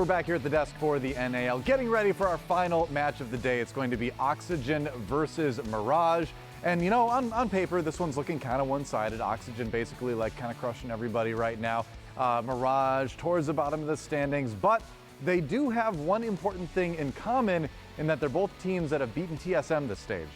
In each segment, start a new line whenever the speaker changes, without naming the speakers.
we're back here at the desk for the NAL, getting ready for our final match of the day. It's going to be Oxygen versus Mirage. And, you know, on paper, this one's looking kind of one-sided. Oxygen basically like kind of crushing everybody right now. Mirage towards the bottom of the standings, but they do have one important thing in common in that they're both teams that have beaten TSM this stage.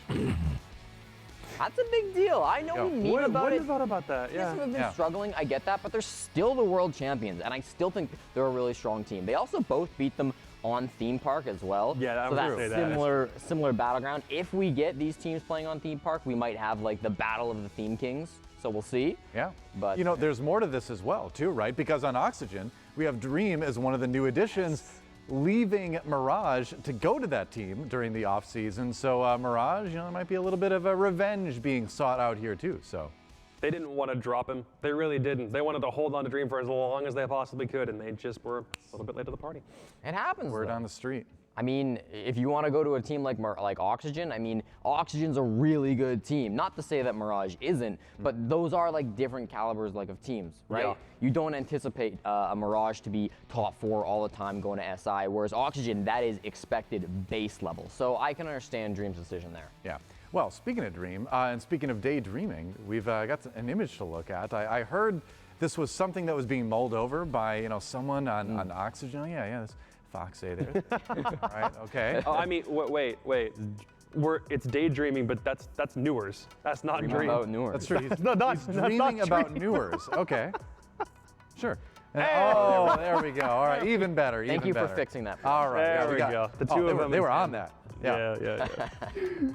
That's a big deal. I know we meme about it.
What thought about that?
Yeah. TSM have been struggling, I get that, but they're still the world champions, and I still think they're a really strong team. They also both beat them on Theme Park as well.
Yeah,
so that's similar battleground. If we get these teams playing on Theme Park, we might have like the battle of the Theme Kings. So we'll see.
Yeah.
But
you know, there's more to this as well, too, right? Because on Oxygen, we have Dream as one of the new additions, leaving Mirage to go to that team during the off season. So Mirage, you know, there might be a little bit of a revenge being sought out here too. So
they didn't want to drop him. They really didn't. They wanted to hold on to Dream for as long as they possibly could, and they just were a little bit late to the party.
It happens.
Word on the street.
I mean, if you want to go to a team like Oxygen, I mean, Oxygen's a really good team. Not to say that Mirage isn't, but those are like different calibers like of teams, right?
Yeah.
You don't anticipate a Mirage to be top 4 all the time going to SI, whereas Oxygen, that is expected base level. So I can understand Dream's decision there.
Yeah. Well, speaking of Dream, and speaking of daydreaming, we've got an image to look at. I heard this was something that was being mulled over by, you know, someone on Oxygen. Oh, yeah, this Foxay there. All right, okay.
I mean, wait. It's daydreaming, but that's Newers. That's not Dream.
About Newers.
That's true.
He's
dreaming about Newers. Okay. Sure. And, oh, there we go. All right, even better.
Thank you for fixing that.
All right.
There we go. The two of them.
They were on that.
Yeah.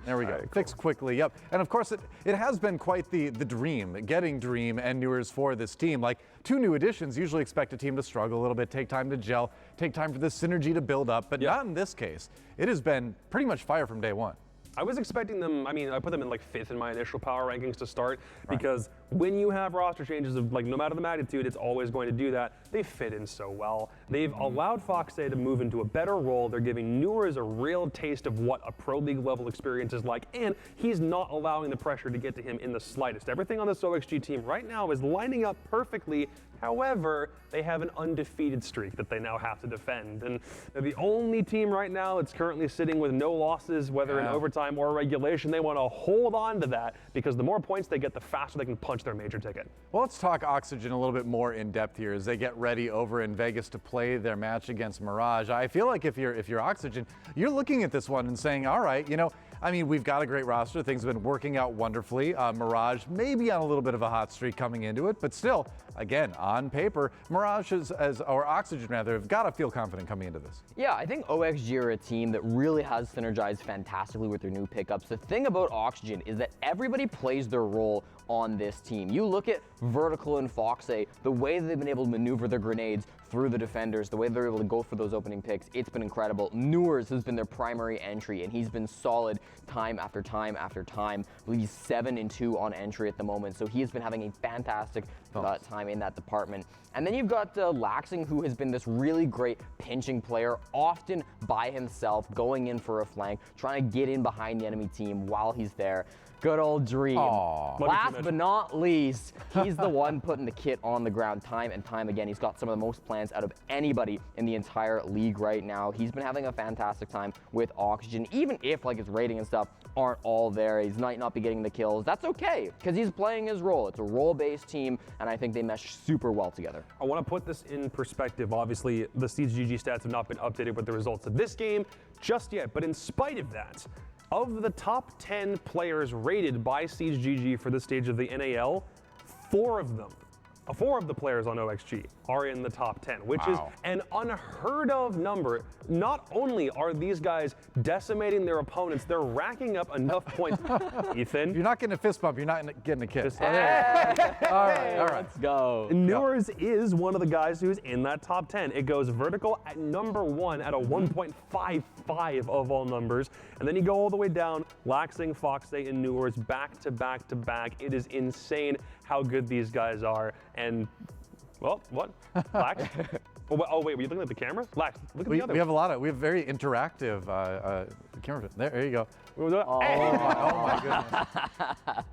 There we go.
Right,
Fixed quickly. Yep. And of course, it has been quite the dream, getting Dream and Newers for this team. Like, 2 new additions usually expect a team to struggle a little bit, take time to gel, take time for the synergy to build up, but not in this case. It has been pretty much fire from day one.
I was expecting them, I mean, I put them in like 5th in my initial power rankings to start, because when you have roster changes of like no matter the magnitude, it's always going to do that. They fit in so well. They've allowed Foxay to move into a better role. They're giving Newers a real taste of what a pro league level experience is like, and he's not allowing the pressure to get to him in the slightest. Everything on this OXG team right now is lining up perfectly. However, they have an undefeated streak that they now have to defend. And they're the only team right now that's currently sitting with no losses, whether in overtime or regulation. They want to hold on to that, because the more points they get, the faster they can punch their major ticket.
Well, let's talk Oxygen a little bit more in depth here as they get ready over in Vegas to play their match against Mirage. I feel like if you're Oxygen, you're looking at this one and saying, all right, you know, I mean, we've got a great roster. Things have been working out wonderfully. Mirage maybe on a little bit of a hot streak coming into it, but still, again, on paper, Mirage or Oxygen rather, have got to feel confident coming into this.
Yeah, I think OXG are a team that really has synergized fantastically with their new pickups. The thing about Oxygen is that everybody plays their role on this team. You look at Vertical and Foxay, the way they've been able to maneuver their grenades through the defenders, the way they're able to go for those opening picks, it's been incredible. Newers has been their primary entry, and he's been solid time after time after time. I believe he's 7-2 on entry at the moment, so he has been having a fantastic time in that department. And then you've got Laxing, who has been this really great pinching player, often by himself, going in for a flank, trying to get in behind the enemy team while he's there. Good old Dream.
Aww.
Last but not least, he's the one putting the kit on the ground time and time again. He's got some of the most plans out of anybody in the entire league right now. He's been having a fantastic time with Oxygen, even if like his rating and stuff aren't all there. He might not be getting the kills. That's okay, because he's playing his role. It's a role-based team, and I think they mesh super well together.
I want to put this in perspective. Obviously, the SiegeGG stats have not been updated with the results of this game just yet, but in spite of that, of the top 10 players rated by SiegeGG for this stage of the NAL, 4 of the players on OXG are in the top 10, which is an unheard of number. Not only are these guys decimating their opponents, they're racking up enough points. Ethan?
If you're not getting a fist bump, you're not getting a kiss.
All right, let's go.
Newers is one of the guys who's in that top 10. It goes Vertical at number 1 at a 1.55 of all numbers. And then you go all the way down, Laxing, Foxay, and Newers back to back to back. It is insane how good these guys are. And, well, what? Lax? Oh wait, were you looking at the camera? Lax, look at the other
We have
one.
we have very interactive camera. There you go.
Oh.
Oh my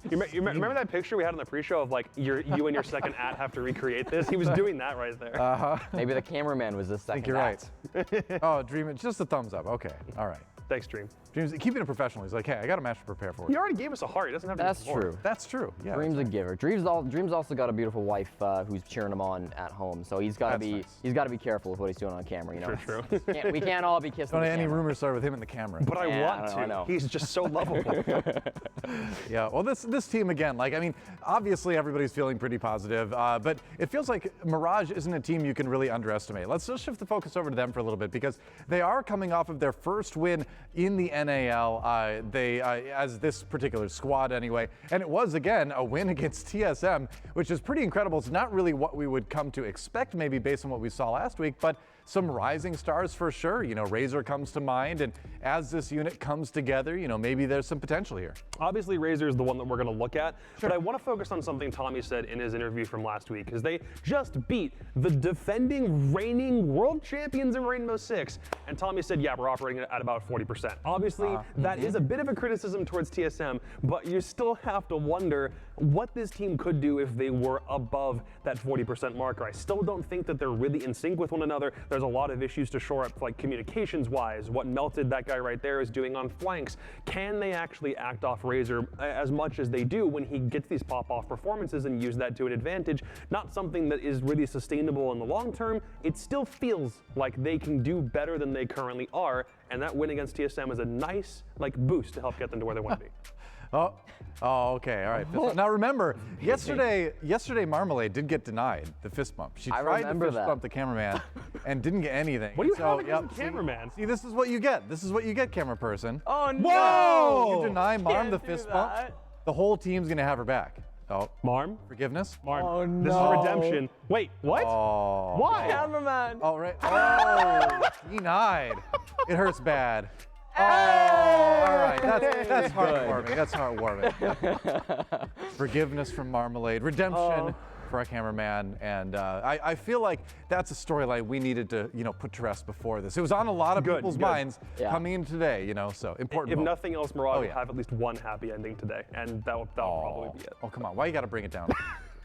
goodness.
You remember that picture we had on the pre-show of like you and your second at have to recreate this? He was doing that right there.
Maybe the cameraman was the
I
second.
think you're right. Oh, Dream, just a thumbs up. Okay, all right.
Thanks, Dream.
Dream's keeping it professional. He's like, hey, I got a match to prepare for.
He already gave us a heart. He doesn't have to.
That's
give us more.
true.
That's true. Yeah.
Dream's a giver. Dream's also got a beautiful wife who's cheering him on at home. So he's got to
That's
be
nice.
he's got to be careful with what he's doing on camera. You know.
True.
We can't all be kissing.
Don't
the
have any
camera.
rumors start with him in the camera.
But I
Yeah,
want
I
to.
know.
He's just so lovable.
Yeah, well, this team again, like, I mean, obviously everybody's feeling pretty positive, but it feels like Mirage isn't a team you can really underestimate. Let's just shift the focus over to them for a little bit because they are coming off of their first win in the NAL. As this particular squad anyway, and it was again a win against TSM, which is pretty incredible. It's not really what we would come to expect, maybe based on what we saw last week, but some rising stars for sure. You know, Razor comes to mind, and as this unit comes together, you know, maybe there's some potential here.
Obviously, Razor is the one that we're going to look at, but I want to focus on something Tommy said in his interview from last week, because they just beat the defending, reigning world champions in Rainbow Six, and Tommy said, yeah, we're operating at about 40%. Obviously, that is a bit of a criticism towards TSM, but you still have to wonder what this team could do if they were above that 40% marker. I still don't think that they're really in sync with one another. There's a lot of issues to shore up, like communications-wise. What Melted, that guy right there, is doing on flanks. Can they actually act off Razor as much as they do when he gets these pop-off performances and use that to an advantage? Not something that is really sustainable in the long term. It still feels like they can do better than they currently are, and that win against TSM is a nice boost to help get them to where they want to be.
Oh, okay, all right. Now remember, yesterday Marmalade did get denied the fist bump. She tried to fist bump the cameraman and didn't get anything.
What do you have against the cameraman?
See, this is what you get. This is what you get, camera person.
Oh no!
Whoa! You deny Marm
Can't
the
do
fist
that.
bump, the whole team's gonna have her back. Oh,
Marm?
forgiveness?
Marm.
Oh,
This is
no.
redemption. Wait, what?
Oh.
Why?
Cameraman.
All right. Oh, denied. It hurts bad. Oh, all right. That's heartwarming. That's heartwarming. Forgiveness from Marmalade. Redemption for our cameraman. And I feel like that's a storyline we needed to, put to rest before this. It was on a lot of people's minds coming in today, so important.
If
moment.
nothing else, Mirage will have at least one happy ending today, and that'll probably be it.
Oh, come on. Why you got to bring it down?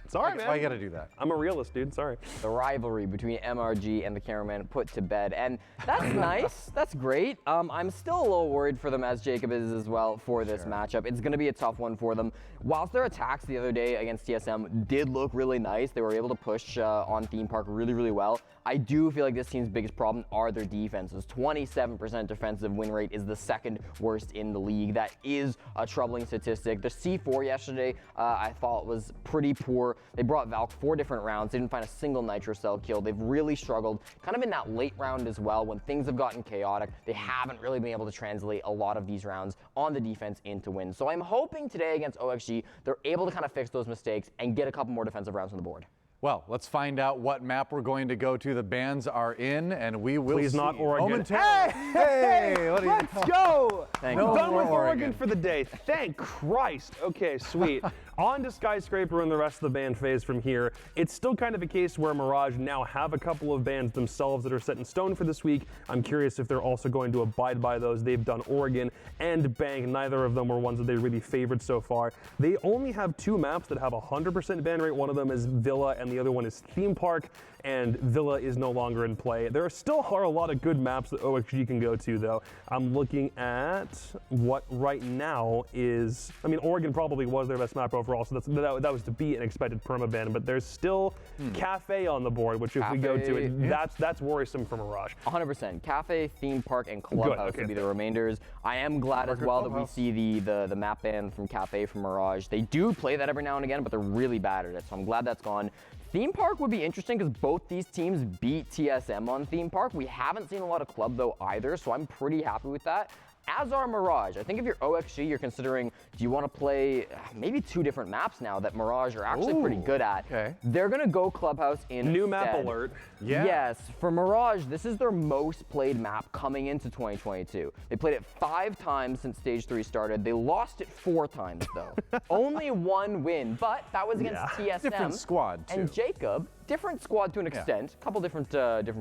Sorry, man.
Why you got to do that?
I'm a realist, dude. Sorry.
The rivalry between MRG and the cameraman put to bed, and that's nice. That's great. I'm still a little worried for them, as Jacob is as well, for this matchup. It's going to be a tough one for them. Whilst their attacks the other day against TSM did look really nice, they were able to push on Theme Park really, really well. I do feel like this team's biggest problem are their defenses. 27% defensive win rate is the second worst in the league. That is a troubling statistic. The C4 yesterday, I thought was pretty poor. They brought Valk 4 different rounds. They didn't find a single Nitro Cell kill. They've really struggled, kind of in that late round as well. When things have gotten chaotic, they haven't really been able to translate a lot of these rounds on the defense into wins. So I'm hoping today against OXG, they're able to kind of fix those mistakes and get a couple more defensive rounds on the board.
Well, let's find out what map we're going to go to. The bands are in, and we will
Please
see
not Oregon.
momentarily. Hey, what are you?
Let's go!
Thank
We're
you.
done
No
with
more
Oregon
Oregon.
for the day. Thank Christ. Okay, sweet. On to Skyscraper and the rest of the band phase from here. It's still kind of a case where Mirage now have a couple of bands themselves that are set in stone for this week. I'm curious if they're also going to abide by those. They've done Oregon and Bank. Neither of them were ones that they really favored so far. They only have two maps that have 100% ban rate. One of them is Villa and the other one is Theme Park, and Villa is no longer in play. There still are a lot of good maps that OXG can go to, though. I'm looking at what right now is, Oregon probably was their best map overall, so that was to be an expected permaban, but there's still Cafe on the board, which if we go to it, that's worrisome for Mirage.
100%. Cafe, Theme Park, and Clubhouse
Okay,
would be the remainders. I am glad as well that we see the map ban from Cafe from Mirage. They do play that every now and again, but they're really bad at it, so I'm glad that's gone. Theme Park would be interesting because both these teams beat TSM on Theme Park. We haven't seen a lot of Club, though, either, so I'm pretty happy with that. as are Mirage. I think if you're OXG, you're considering, do you want to play maybe 2 different maps now that Mirage are actually pretty good at.
Okay.
They're going to go Clubhouse in
New map alert.
Yeah.
Yes, for Mirage, this is their most played map coming into 2022. They played it 5 times since Stage 3 started. They lost it 4 times, though. Only 1 win, but that was against TSM.
Different squad, too.
And Jacob, different squad to an extent. A couple different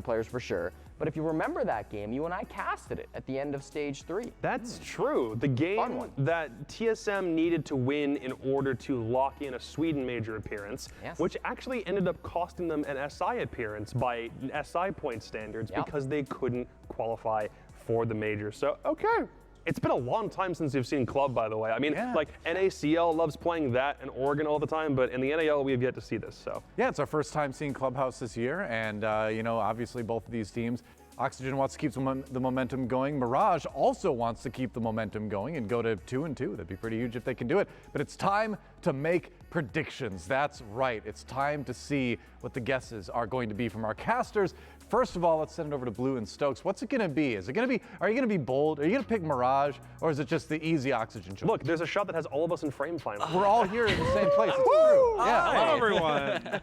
players for sure. But if you remember that game, you and I casted it at the end of Stage 3.
That's true. The game that TSM needed to win in order to lock in a Sweden major appearance, which actually ended up costing them an SI appearance by SI point standards because they couldn't qualify for the major. So, okay. It's been a long time since we've seen Club, by the way. I mean, like, NACL loves playing that in Oregon all the time, but in the NAL, we have yet to see this, so.
Yeah, it's our first time seeing Clubhouse this year, and, you know, obviously both of these teams, Oxygen wants to keep the momentum going. Mirage also wants to keep the momentum going and go to 2-2. That'd be pretty huge if they can do it. But it's time to make predictions. That's right. It's time to see what the guesses are going to be from our casters. First of all, let's send it over to Blue and Stokes. What's it going to be? Is it going to be? Are you going to be bold? Are you going to pick Mirage, or is it just the easy Oxygen choice?
Look, there's a shot that has all of us in frame finally.
We're all here in the same place. It's true. Yeah.
Hello, everyone.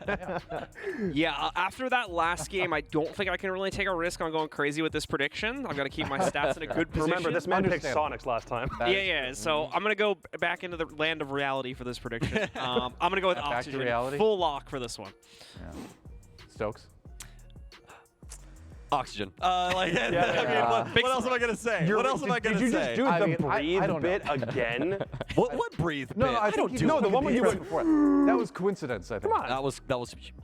After that last game, I don't think I can really take a risk on going crazy with this prediction. I've got to keep my stats in a good position.
Remember, this man picked Sonics last time.
So I'm going to go back into the land of reality for this prediction. I'm going to go with Oxygen.
to reality?
Full lock for this one.
Yeah. Stokes?
Oxygen.
I mean, what else am I gonna say? What else am I gonna say?
Did you just do the breathe bit again?
What breathe bit?
No, I don't do.
No, the one when you went
before. That was coincidence, I think.
Come on.
That was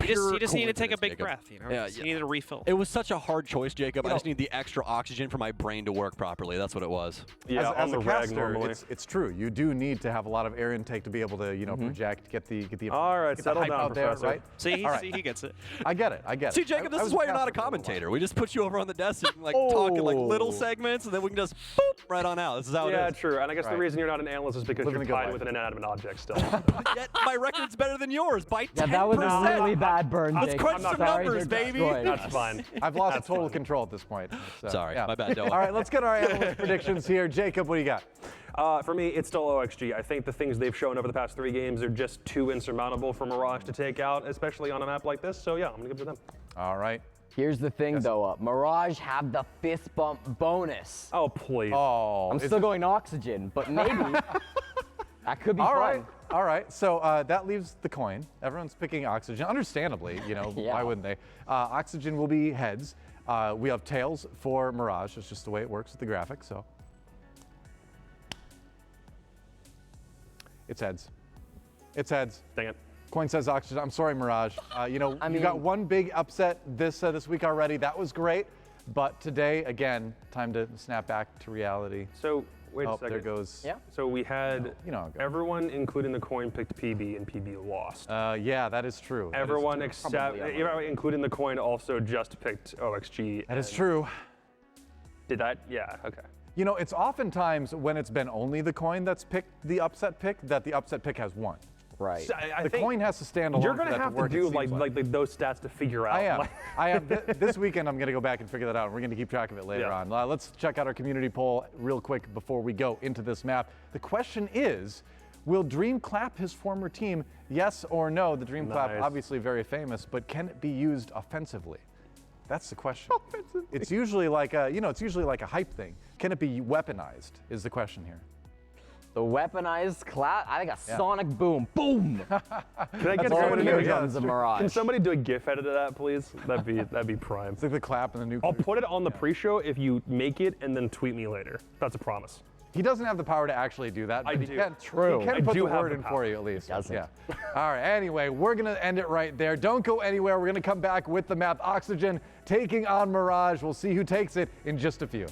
You just need to take a big
Jacob.
breath. You know,
Yeah,
you need a refill.
It was such a hard choice, Jacob. I just need the extra oxygen for my brain to work properly. That's what it was.
Yeah,
as
on
a
the rag
caster,
normally.
it's true. You do need to have a lot of air intake to be able to, project, get the
All right,
get the
settle
hype
down,
out there,
Professor.
right?
See,
All right.
he gets it.
I get it.
See, Jacob, this
I
is
was
why you're not a
caster for little
commentator. We just put you over on the desk so you can talk in little segments, and then we can just boop right on out. This is how it is.
Yeah, true. And I guess the
Right.
reason you're not an analyst is because
Living
you're
the good
tied
life.
with an inanimate object still.
Yet my record's better than yours by 10%.
Yeah, that was a really bad burn,
Let's
Jake.
crunch some
Sorry,
numbers,
they're
baby.
destroyed.
That's fine.
I've lost total control at this point. So,
Sorry,
yeah.
my bad, Noah.
All right, let's get our analyst predictions here. Jacob, what do you got?
For me, it's still OXG. I think the things they've shown over the past 3 games are just too insurmountable for Mirage to take out, especially on a map like this. So yeah, I'm gonna give it to them.
All right.
Here's the thing, though. Mirage have the fist bump bonus.
Oh please.
Oh,
I'm still going Oxygen, but maybe that could be
All
fun.
right. All right. So that leaves the coin. Everyone's picking Oxygen. Understandably, why wouldn't they? Oxygen will be heads. We have tails for Mirage. It's just the way it works with the graphics. So it's heads. It's heads.
Dang it.
Coin says Oxygen. I'm sorry, Mirage. You
mean-
got one big upset this week already. That was great. But today, again, time to snap back to reality.
So wait a
Oh,
second.
there goes.
Yeah.
So we had
You know how it goes.
everyone, including the coin, picked PB, and PB lost.
Yeah, that is true. That is
Everyone
true.
except,
Probably
including the coin, also just picked OXG.
That is
and-
true.
Did that? Yeah. Okay.
It's oftentimes when it's been only the coin that's picked the upset pick that the upset pick has won.
Right.
So I
The
think
coin has to stand alone.
you're
for
gonna
that
have to
work, it
do
seems
like those stats to figure out.
I am.
like-
I am. This weekend, I'm going to go back and figure that out. We're going to keep track of it later
Yeah.
on. Let's check out our community poll real quick before we go into this map. The question is, will Dream clap his former team? Yes or no? The Dream clap,
Nice.
obviously very famous, but can it be used offensively? That's the question. It's usually like a hype thing. Can it be weaponized? Is the question here.
The weaponized clap. I think a sonic boom. Boom.
Can I get
all
someone
we
to
need.
do
Here
a-
Yeah,
comes the
that's true.
Mirage.
Can somebody do a GIF edit of that, please? That'd be prime.
It's like the clap and the nuclear.
I'll put it on the pre-show if you make it and then tweet me later. That's a promise.
He doesn't have the power to actually do that,
I
but he
do.
can.
True.
He can
I
put
do
the
have
word
the
in
power.
for you at least.
doesn't.
Yeah. All right. Anyway, we're gonna end it right there. Don't go anywhere. We're gonna come back with the map Oxygen taking on Mirage. We'll see who takes it in just a few.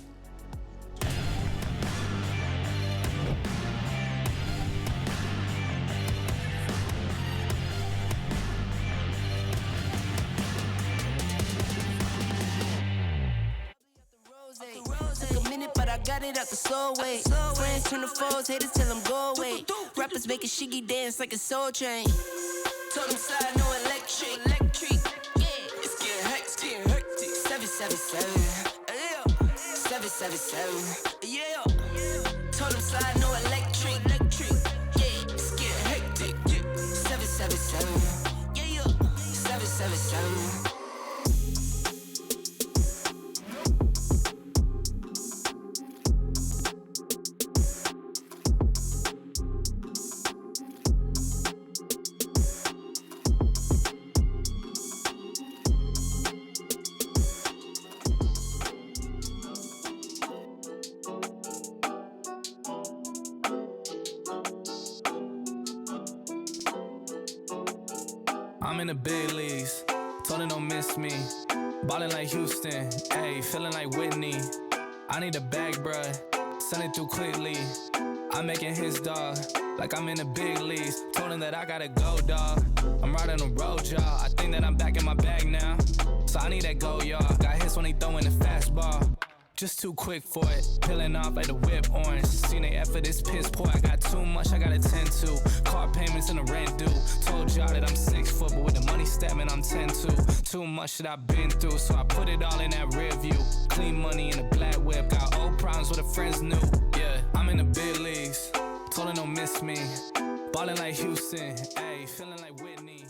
Took a minute, but I got it out the slow way. Friends turn to foes, haters tell them go away. Rappers make a shiggy dance like a soul train. Told them side, no electric. Yeah, it's getting hectic. 777. Yeah. 777. Yeah. Told him slide, no electric. Yeah, it's getting hectic. 777. Yeah. 777.
I'm in the big leagues, told her don't miss me. Ballin' like Houston, ayy, feeling like Whitney. I need a bag, bruh, send it through quickly. I'm making his dog, like I'm in the big leagues. Told him that I gotta go, dog. I'm riding the road, y'all. I think that I'm back in my bag now. So I need that go, y'all. Got hits when he throwing the fastball. Just too quick for it, peeling off like the whip orange. Seen they effort, this piss poor. I got too much, I gotta tend to. Car payments and the rent due. Told y'all that I'm 6 foot, but with the money statement, I'm 10-2. Too much that I've been through, so I put it all in that rear view. Clean money in a black whip, got old problems with the friends new. Yeah, I'm in the big leagues, told her don't miss me. Ballin' like Houston, ayy, feeling like Whitney.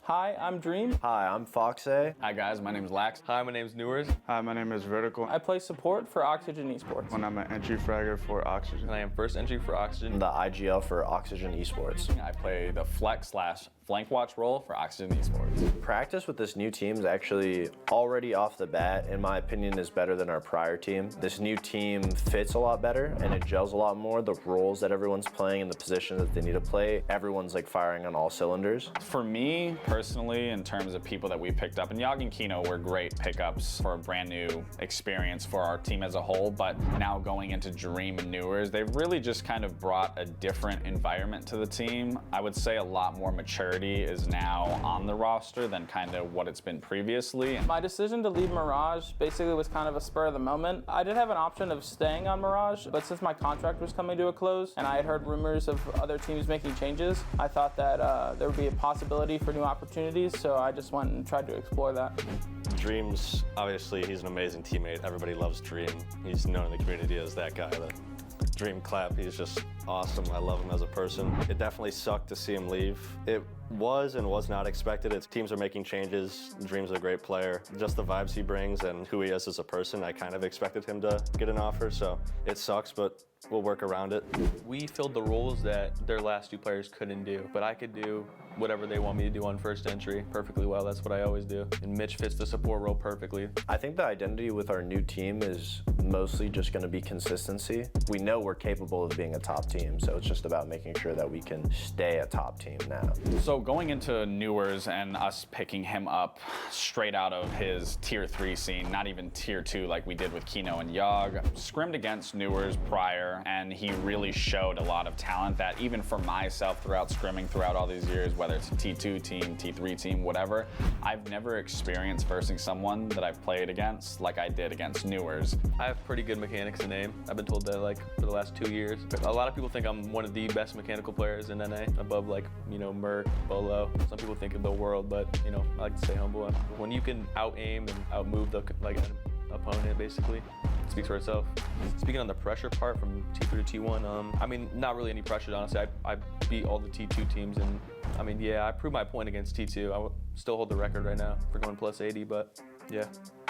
Hi, I'm Dream.
Hi, I'm Foxay.
Hi guys, my name is Lax.
Hi, my name is Newers.
Hi, my name is Vertical.
I play support for Oxygen Esports.
And I'm an entry fragger for Oxygen.
And I am first entry for Oxygen.
I'm the IGL for Oxygen Esports.
I play the flex/flank watch role for Oxygen Esports.
Practice with this new team is actually already off the bat, in my opinion, is better than our prior team. This new team fits a lot better and it gels a lot more. The roles that everyone's playing and the positions that they need to play, everyone's like firing on all cylinders.
For me, personally, in terms of people that we picked up, and Yag and Kino were great pickups for a brand new experience for our team as a whole, but now going into Dream and Newers, they've really just kind of brought a different environment to the team. I would say a lot more maturity is now on the roster than kind of what it's been previously.
My decision to leave Mirage basically was kind of a spur of the moment. I did have an option of staying on Mirage, but since my contract was coming to a close and I had heard rumors of other teams making changes, I thought that there would be a possibility for new opportunities, so I just went and tried to explore that.
Dream's, obviously, he's an amazing teammate. Everybody loves Dream. He's known in the community as that guy, the Dream clap. He's just awesome. I love him as a person. It definitely sucked to see him leave. It was and was not expected. Its teams are making changes. Dream's a great player. Just the vibes he brings and who he is as a person, I kind of expected him to get an offer, so it sucks, but we'll work around it.
We filled the roles that their last two players couldn't do, but I could do whatever they want me to do on first entry perfectly well. That's what I always do. And Mitch fits the support role perfectly.
I think the identity with our new team is mostly just going to be consistency. We know we're capable of being a top team, so it's just about making sure that we can stay a top team now.
So going into Newers and us picking him up straight out of his tier 3 scene, not even tier 2 like we did with Kino and Yog, scrimmed against Newers prior, and he really showed a lot of talent that even for myself throughout scrimming throughout all these years, whether it's a T2 team, T3 team, whatever, I've never experienced versing someone that I've played against like I did against Newers.
I have pretty good mechanics in aim. I've been told that like for the last 2 years. A lot of people think I'm one of the best mechanical players in NA, above like, you know, Merc, Bolo. Some people think of the world, but you know, I like to stay humble. When you can out-aim and out-move the like opponent, basically, it speaks for itself. Speaking on the pressure part from T3 to T1, I mean, not really any pressure, honestly. I beat all the T2 teams, and I mean, yeah, I proved my point against T2. I still hold the record right now for going plus 80, but yeah,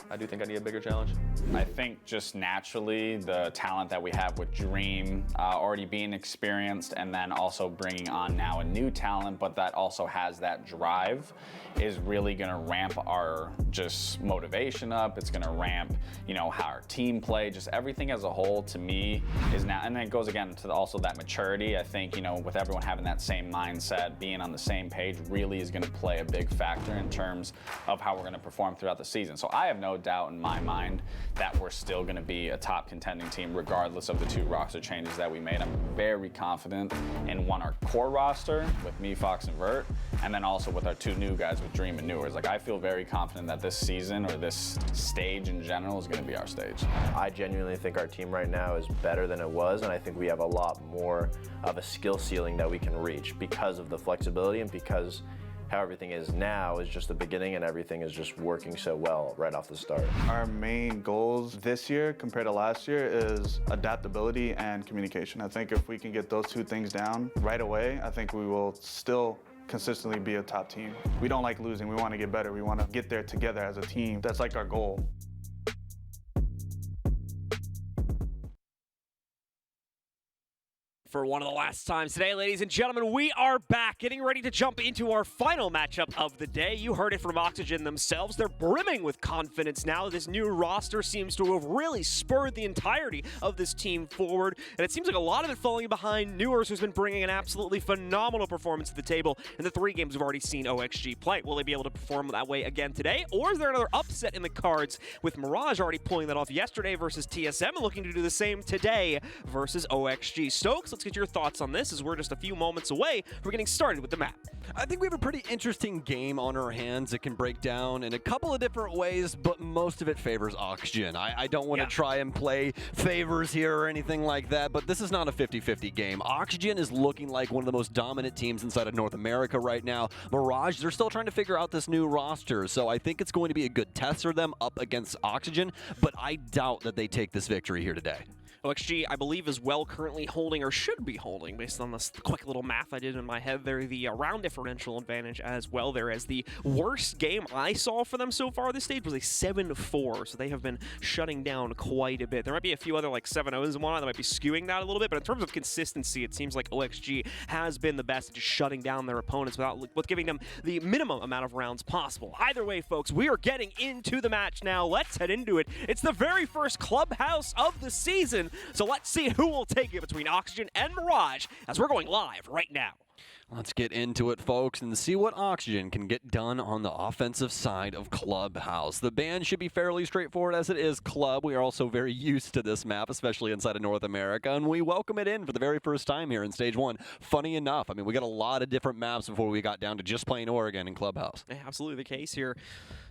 I do think I need a bigger challenge.
I think just naturally the talent that we have with Dream already being experienced and then also bringing on now a new talent, but that also has that drive, is really gonna ramp our just motivation up. It's gonna ramp, you know, how our team play, just everything as a whole to me is now, and then it goes again to also that maturity. I think, you know, with everyone having that same mindset, being on the same page really is gonna play a big factor in terms of how we're gonna perform throughout the season. So I have no doubt in my mind that we're still gonna be a top contending team regardless of the 2 roster changes that we made. I'm very confident in our core roster with me, Fox, and Vert, and then also with our 2 new guys with Dream and Newers. Like, I feel very confident that this season or this stage in general is gonna be our stage.
I genuinely think our team right now is better than it was, and I think we have a lot more of a skill ceiling that we can reach because of the flexibility and because how everything is now is just the beginning, and everything is just working so well right off the start.
Our main goals this year compared to last year is adaptability and communication. I think if we can get those two things down right away, I think we will still consistently be a top team. We don't like losing. We want to get better. We want to get there together as a team. That's like our goal.
For one of the last times today, ladies and gentlemen, we are back, getting ready to jump into our final matchup of the day. You heard it from Oxygen themselves. They're brimming with confidence now. This new roster seems to have really spurred the entirety of this team forward, and it seems like a lot of it falling behind Newers, who's been bringing an absolutely phenomenal performance to the table in the 3 games we've already seen OXG play. Will they be able to perform that way again today, or is there another upset in the cards with Mirage already pulling that off yesterday versus TSM and looking to do the same today versus OXG? Stokes, let's get your thoughts on this, as we're just a few moments away from getting started with the map.
I think we have a pretty interesting game on our hands. It can break down in a couple of different ways, but most of it favors Oxygen. I don't want to try and play favors here or anything like that, but this is not a 50-50 game. Oxygen is looking like one of the most dominant teams inside of North America right now. Mirage, they're still trying to figure out this new roster, so I think it's going to be a good test for them up against Oxygen, but I doubt that they take this victory here today.
OXG, I believe, is well currently holding, or should be holding, based on this quick little math I did in my head there, the round differential advantage as well there, as the worst game I saw for them so far this stage was a 7-4, so they have been shutting down quite a bit. There might be a few other like 7-0s and whatnot that might be skewing that a little bit, but in terms of consistency, it seems like OXG has been the best at just shutting down their opponents without giving them the minimum amount of rounds possible. Either way, folks, we are getting into the match now. Let's head into it. It's the very first Clubhouse of the season, so let's see who will take it between Oxygen and Mirage as we're going live right now.
Let's get into it, folks, and see what Oxygen can get done on the offensive side of Clubhouse. The ban should be fairly straightforward as it is Club. We are also very used to this map, especially inside of North America, and we welcome it in for the very first time here in Stage 1. Funny enough, I mean, we got a lot of different maps before we got down to just playing Oregon in Clubhouse.
Yeah, absolutely the case here.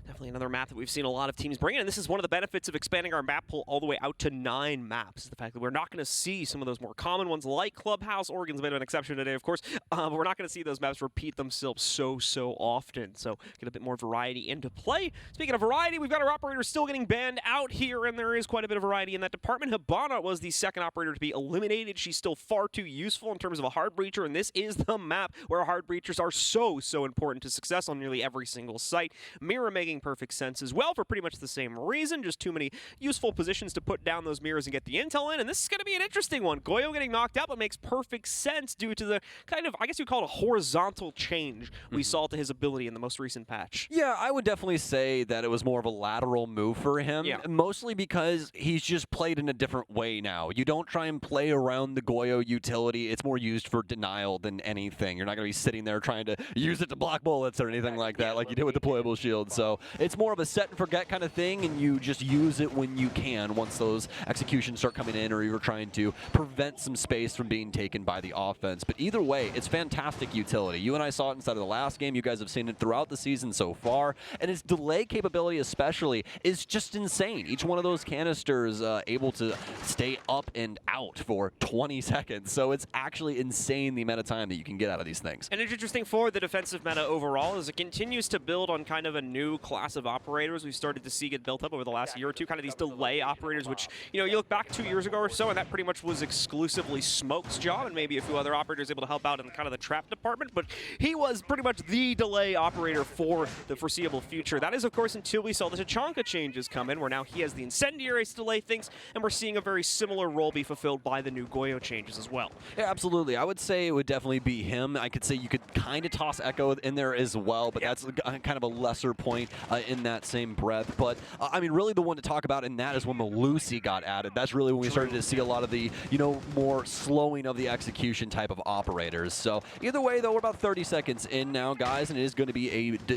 Definitely another map that we've seen a lot of teams bring in, and this is one of the benefits of expanding our map pool all the way out to 9 maps, is the fact that we're not going to see some of those more common ones like Clubhouse. Oregon's a bit of an exception today, of course, but we're not going to see those maps repeat themselves so often, so get a bit more variety into play. Speaking of variety, we've got our operators still getting banned out here, and there is quite a bit of variety in that department. Hibana was the second operator to be eliminated. She's still far too useful in terms of a hard breacher, and this is the map where hard breachers are so important to success on nearly every single site. Mira making perfect sense as well for pretty much the same reason, just too many useful positions to put down those mirrors and get the intel in, and this is going to be an interesting one. Goyo getting knocked out, but makes perfect sense due to the kind of, I guess you call it a horizontal change we saw to his ability in the most recent patch.
Yeah, I would definitely say that it was more of a lateral move for him, mostly because he's just played in a different way now. You don't try and play around the Goyo utility. It's more used for denial than anything. You're not going to be sitting there trying to use it to block bullets or anything like that, like you did with deployable shield. So it's more of a set and forget kind of thing, and you just use it when you can once those executions start coming in, or you're trying to prevent some space from being taken by the offense. But either way, it's fantastic utility. You and I saw it inside of the last game. You guys have seen it throughout the season so far, and its delay capability especially is just insane. Each one of those canisters able to stay up and out for 20 seconds, so it's actually insane the amount of time that you can get out of these things.
And it's interesting for the defensive meta overall as it continues to build on kind of a new class of operators we've started to see get built up over the last year or two, kind of these delay operators, which, you know, you look back 2 years ago or so, and that pretty much was exclusively Smoke's job, and maybe a few other operators able to help out in kind of the trap department, but he was pretty much the delay operator for the foreseeable future. That is, of course, until we saw the Tachanka changes come in, where now he has the incendiaries to delay things, and we're seeing a very similar role be fulfilled by the new Goyo changes as well.
Yeah, absolutely. I would say it would definitely be him. I could say you could kind of toss Echo in there as well, but that's kind of a lesser point in that same breath. But, I mean, really the one to talk about in that is when Malusi got added. That's really when we started to see a lot of the, you know, more slowing of the execution type of operators. So either way, though, we're about 30 seconds in now, guys, and it is going to be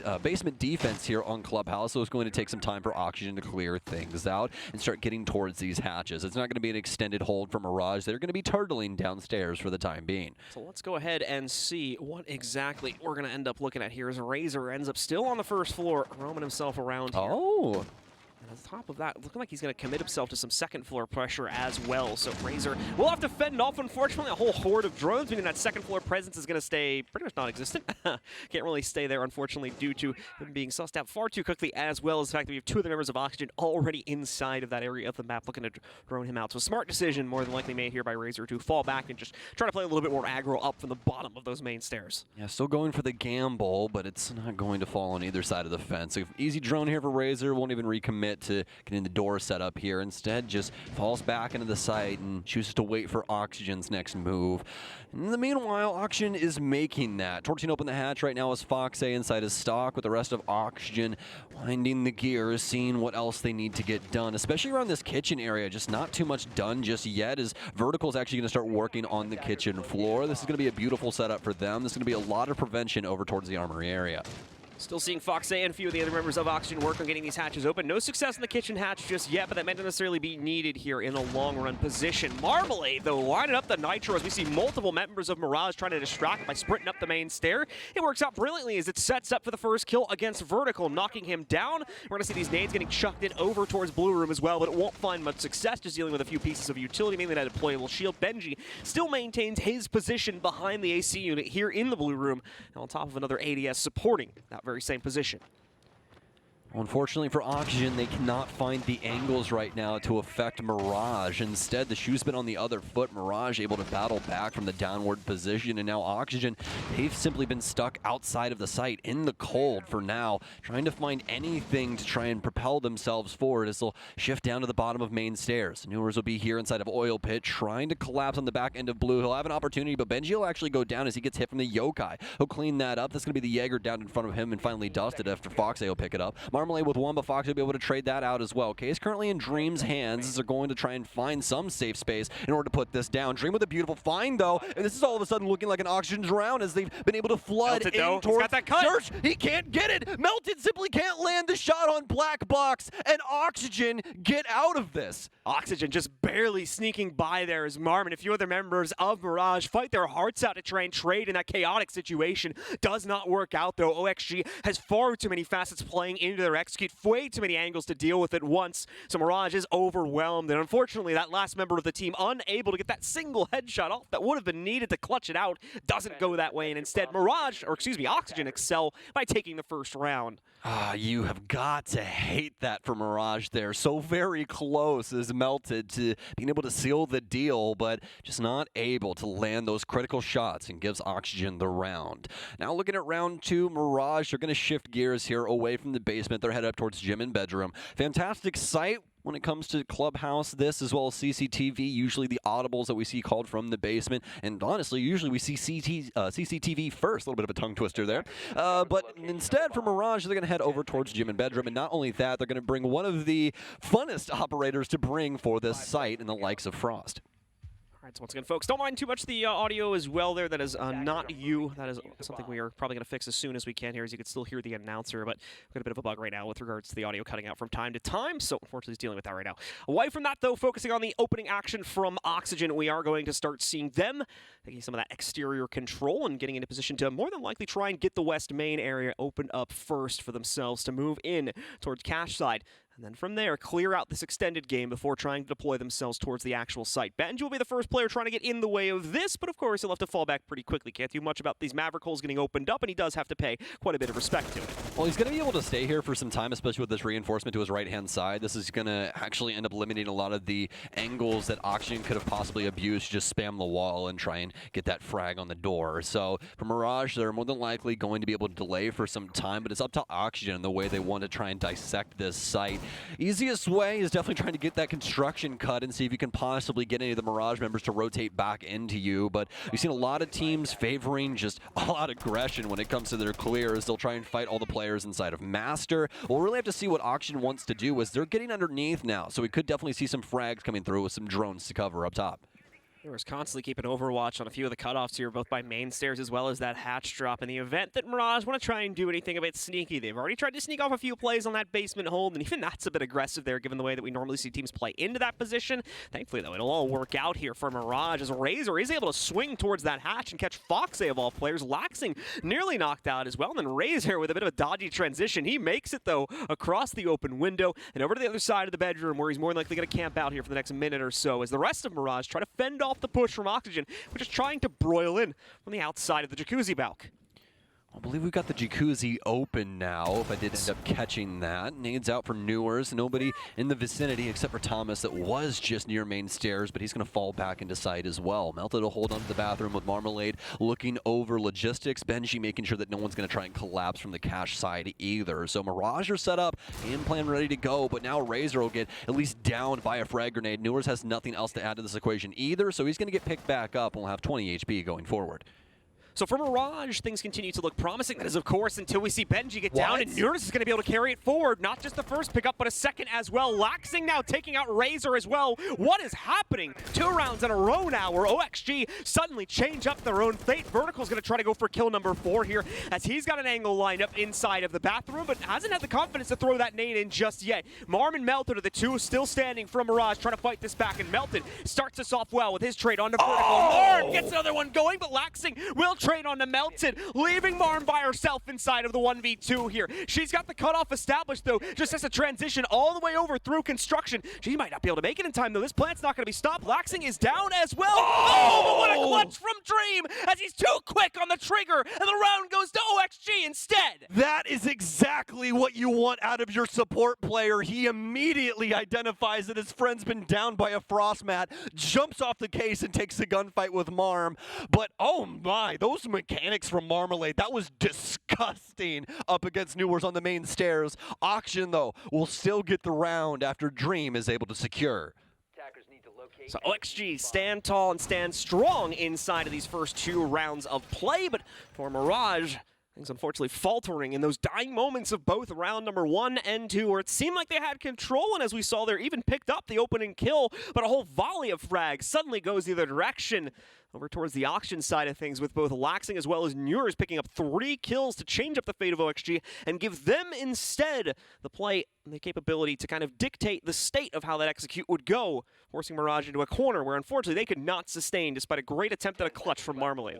a basement defense here on Clubhouse, so it's going to take some time for Oxygen to clear things out and start getting towards these hatches. It's not going to be an extended hold for Mirage. They're going to be turtling downstairs for the time being.
So let's go ahead and see what exactly we're going to end up looking at here as Razor ends up still on the first floor, roaming himself around here.
Oh.
And on top of that, looking like he's going to commit himself to some second floor pressure as well. So Razor will have to fend off, unfortunately, a whole horde of drones, meaning that second floor presence is going to stay pretty much non-existent. Can't really stay there, unfortunately, due to him being sussed out far too quickly, as well as the fact that we have 2 other members of Oxygen already inside of that area of the map looking to drone him out. So a smart decision, more than likely made here by Razor, to fall back and just try to play a little bit more aggro up from the bottom of those main stairs.
Yeah, still going for the gamble, but it's not going to fall on either side of the fence. So easy drone here for Razor, won't even recommit to getting the door set up here. Instead, just falls back into the site and chooses to wait for Oxygen's next move. In the meanwhile, Oxygen is making that. Torching open the hatch right now is Foxay inside his stock, with the rest of Oxygen winding the gears, seeing what else they need to get done, especially around this kitchen area. Just not too much done just yet, as Vertical is actually going to start working on the kitchen floor. This is going to be a beautiful setup for them. This is going to be a lot of prevention over towards the armory area.
Still seeing Foxay and a few of the other members of Oxygen work on getting these hatches open. No success in the kitchen hatch just yet, but that may not necessarily be needed here in the long-run position. Marmalade, though, lining up the Nitro as we see multiple members of Mirage trying to distract by sprinting up the main stair. It works out brilliantly as it sets up for the first kill against Vertical, knocking him down. We're going to see these nades getting chucked in over towards Blue Room as well, but it won't find much success, just dealing with a few pieces of utility, mainly that deployable shield. Benji still maintains his position behind the AC unit here in the Blue Room, and on top of another ADS supporting that very same position.
Unfortunately for Oxygen, they cannot find the angles right now to affect Mirage. Instead, the shoe's been on the other foot. Mirage able to battle back from the downward position, and now Oxygen, they've simply been stuck outside of the site in the cold for now, trying to find anything to try and propel themselves forward as they'll shift down to the bottom of main stairs. Newers will be here inside of Oil Pit, trying to collapse on the back end of Blue. He'll have an opportunity, but Benji will actually go down as he gets hit from the Yokai. He'll clean that up. That's going to be the Jaeger down in front of him and finally dusted after Foxay will pick it up. Marmalade with one, but Fox will be able to trade that out as well. Case currently in Dream's hands as they're going to try and find some safe space in order to put this down. Dream with a beautiful find, though, and this is all of a sudden looking like an Oxygen's round as they've been able to flood
Melted,
in
though.
towards
He's got that cut.
Search. He can't get it. Melted simply can't land the shot on Black Box, and Oxygen get out of this.
Oxygen just barely sneaking by there as Marm and a few other members of Mirage fight their hearts out to try and trade in that chaotic situation. Does not work out, though. OXG has far too many facets playing into their execute, way too many angles to deal with at once. So Mirage is overwhelmed, and unfortunately that last member of the team unable to get that single headshot off that would have been needed to clutch it out doesn't go that way, and instead Oxygen excel by taking the first round.
You have got to hate that for Mirage there. So very close as Melted to being able to seal the deal, but just not able to land those critical shots and gives Oxygen the round. Now looking at round 2, Mirage, they're going to shift gears here away from the basement. They're headed up towards gym and bedroom. Fantastic sight when it comes to Clubhouse, this as well as CCTV, usually the audibles that we see called from the basement, and honestly, usually we see CCTV first, a little bit of a tongue twister there, but instead for Mirage, they're going to head over towards gym and bedroom, and not only that, they're going to bring one of the funnest operators to bring for this site in the likes of Frost.
All right, so once again, folks, don't mind too much the audio as well there. That is not you. That is something we are probably going to fix as soon as we can here, as you can still hear the announcer, but we've got a bit of a bug right now with regards to the audio cutting out from time to time, so unfortunately he's dealing with that right now. Away from that, though, focusing on the opening action from Oxygen, we are going to start seeing them taking some of that exterior control and getting into position to more than likely try and get the west main area opened up first for themselves to move in towards cache side. And then from there, clear out this extended game before trying to deploy themselves towards the actual site. Benji will be the first player trying to get in the way of this, but of course he'll have to fall back pretty quickly. Can't do much about these Maverick holes getting opened up, and he does have to pay quite a bit of respect to it.
Well, he's going to be able to stay here for some time, especially with this reinforcement to his right-hand side. This is going to actually end up limiting a lot of the angles that Oxygen could have possibly abused, just spam the wall and try and get that frag on the door. So for Mirage, they're more than likely going to be able to delay for some time, but it's up to Oxygen and the way they want to try and dissect this site. Easiest way is definitely trying to get that construction cut and see if you can possibly get any of the Mirage members to rotate back into you, but we've seen a lot of teams favoring just all-out aggression when it comes to their clears. They'll try and fight all the players inside of Master. We'll really have to see what Oxygen wants to do, as they're getting underneath now, so we could definitely see some frags coming through with some drones to cover up top.
Viewers constantly keeping overwatch on a few of the cutoffs here, both by main stairs as well as that hatch drop. In the event that Mirage want to try and do anything a bit sneaky, they've already tried to sneak off a few plays on that basement hold, and even that's a bit aggressive there, given the way that we normally see teams play into that position. Thankfully, though, it'll all work out here for Mirage, as Razor is able to swing towards that hatch and catch Foxay of all players. Laxing nearly knocked out as well, and then Razor with a bit of a dodgy transition. He makes it, though, across the open window and over to the other side of the bedroom, where he's more than likely going to camp out here for the next minute or so, as the rest of Mirage try to fend off the push from Oxygen, which is trying to broil in from the outside of the jacuzzi balk.
I believe we've got the jacuzzi open now, if I did end up catching that. Nades out for Newers. Nobody in the vicinity except for Thomas that was just near main stairs, but he's going to fall back into sight as well. Melted will hold on to the bathroom with Marmalade looking over logistics. Benji making sure that no one's going to try and collapse from the cache side either. So Mirage are set up, game plan ready to go, but now Razor will get at least downed by a frag grenade. Newers has nothing else to add to this equation either, so he's going to get picked back up and will have 20 HP going forward.
So for Mirage, things continue to look promising. That is, of course, until we see Benji get down, and Nurse is going to be able to carry it forward. Not just the first pickup, but a second as well. Laxing now taking out Razor as well. What is happening? 2 rounds in a row now, where OXG suddenly change up their own fate. Vertical's going to try to go for kill number 4 here, as he's got an angle lined up inside of the bathroom, but hasn't had the confidence to throw that nade in just yet. Marm and Melted are the two still standing from Mirage, trying to fight this back, and Melted starts us off well with his trade onto Vertical. Marm gets another one going, but Laxing will trade on to Melted, leaving Marm by herself inside of the 1v2 here. She's got the cutoff established, though, just as a transition all the way over through construction. She might not be able to make it in time, though. This plant's not going to be stopped. Laxing is down as well. Oh, but what a clutch from Dream, as he's too quick on the trigger, and the round goes to OXG instead.
That is exactly what you want out of your support player. He immediately identifies that his friend's been down by a frost mat, jumps off the case and takes the gunfight with Marm. But oh my, those mechanics from Marmalade, that was disgusting up against Newers on the main stairs. Auction, though, will still get the round after Dream is able to secure.
So OXG stand tall and stand strong inside of these first 2 rounds of play, but for Mirage, things unfortunately faltering in those dying moments of both round number 1 and 2, where it seemed like they had control, and as we saw there, even picked up the opening kill, but a whole volley of frags suddenly goes the other direction, over towards the auction side of things, with both Laxing as well as Newers picking up 3 kills to change up the fate of OXG and give them instead the play and the capability to kind of dictate the state of how that execute would go, forcing Mirage into a corner where unfortunately they could not sustain despite a great attempt at a clutch from Marmalade.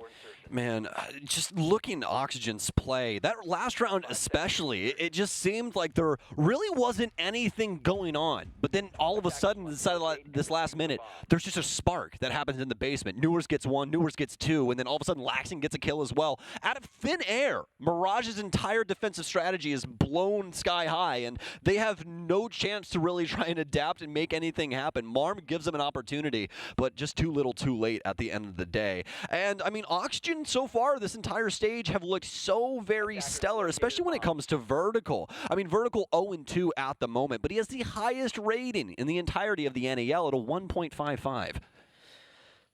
Man, just looking at Oxygen's play, that last round especially, it just seemed like there really wasn't anything going on. But then all of a sudden, this last minute, there's just a spark that happens in the basement. Newers gets 1, Newers gets 2, and then all of a sudden Laxing gets a kill as well. Out of thin air, Mirage's entire defensive strategy is blown sky high, and they have no chance to really try and adapt and make anything happen. Marm gives them an opportunity, but just too little too late at the end of the day. And, I mean, Oxygen so far this entire stage have looked so very stellar, especially when it comes to Vertical. I mean, Vertical 0-2 at the moment, but he has the highest rating in the entirety of the NAL at a 1.55.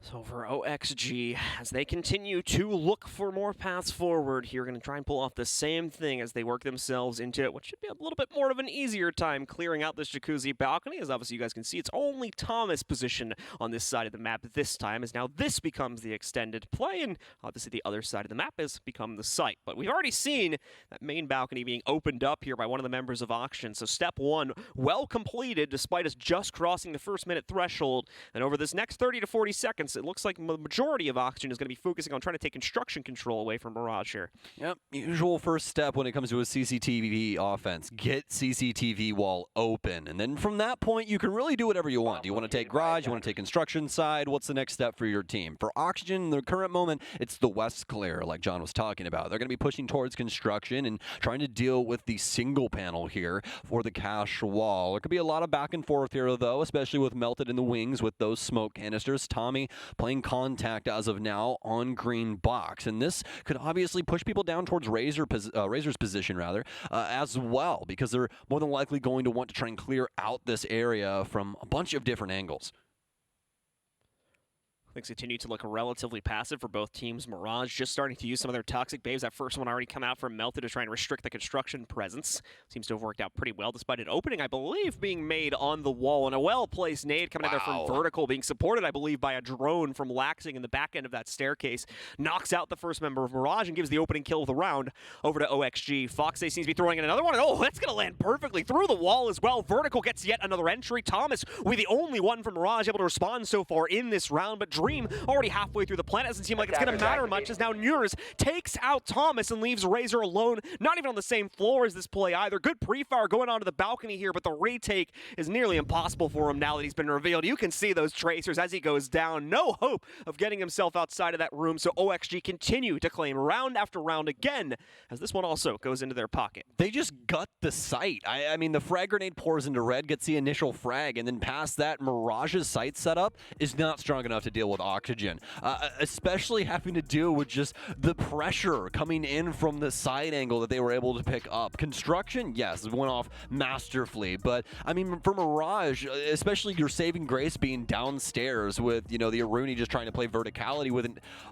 So for OXG, as they continue to look for more paths forward here, going to try and pull off the same thing as they work themselves into what should be a little bit more of an easier time clearing out this jacuzzi balcony. As obviously you guys can see, it's only Thomas positioned on this side of the map this time, as now this becomes the extended play, and obviously the other side of the map has become the site. But we've already seen that main balcony being opened up here by one of the members of Auction. So step 1, well completed, despite us just crossing the first minute threshold. And over this next 30 to 40 seconds, it looks like the majority of Oxygen is going to be focusing on trying to take construction control away from Mirage here.
Yep, usual first step when it comes to a CCTV offense. Get CCTV wall open, and then from that point, you can really do whatever you want. Do you want to take garage? You want to take construction side? What's the next step for your team? For Oxygen, in the current moment, it's the west clear, like John was talking about. They're going to be pushing towards construction and trying to deal with the single panel here for the cache wall. There could be a lot of back and forth here, though, especially with Melted in the wings with those smoke canisters. Tommy playing contact as of now on green box, and this could obviously push people down towards Razor's position as well, because they're more than likely going to want to try and clear out this area from a bunch of different angles.
Things continue to look relatively passive for both teams. Mirage just starting to use some of their toxic babes. That first one already come out from Melted to try and restrict the construction presence. Seems to have worked out pretty well, despite an opening, I believe, being made on the wall. And a well-placed nade coming in there from Vertical, being supported, I believe, by a drone from Laxing in the back end of that staircase. Knocks out the first member of Mirage and gives the opening kill of the round over to OXG. Foxe seems to be throwing in another one. And oh, that's going to land perfectly through the wall as well. Vertical gets yet another entry. Thomas, we the only one from Mirage able to respond so far in this round, but Dream already halfway through the plant. Doesn't seem like it's going to matter much, as now Nures takes out Thomas and leaves Razor alone, not even on the same floor as this play either. Good pre-fire going onto the balcony here, but the retake is nearly impossible for him now that he's been revealed. You can see those tracers as he goes down. No hope of getting himself outside of that room, so OXG continue to claim round after round again, as this one also goes into their pocket.
They just gut the site. I mean, the frag grenade pours into red, gets the initial frag, and then past that, Mirage's site setup is not strong enough to deal with Oxygen, especially having to deal with just the pressure coming in from the side angle that they were able to pick up. Construction, yes, went off masterfully, but I mean, for Mirage, especially your saving grace being downstairs with, you know, the Aruni just trying to play verticality with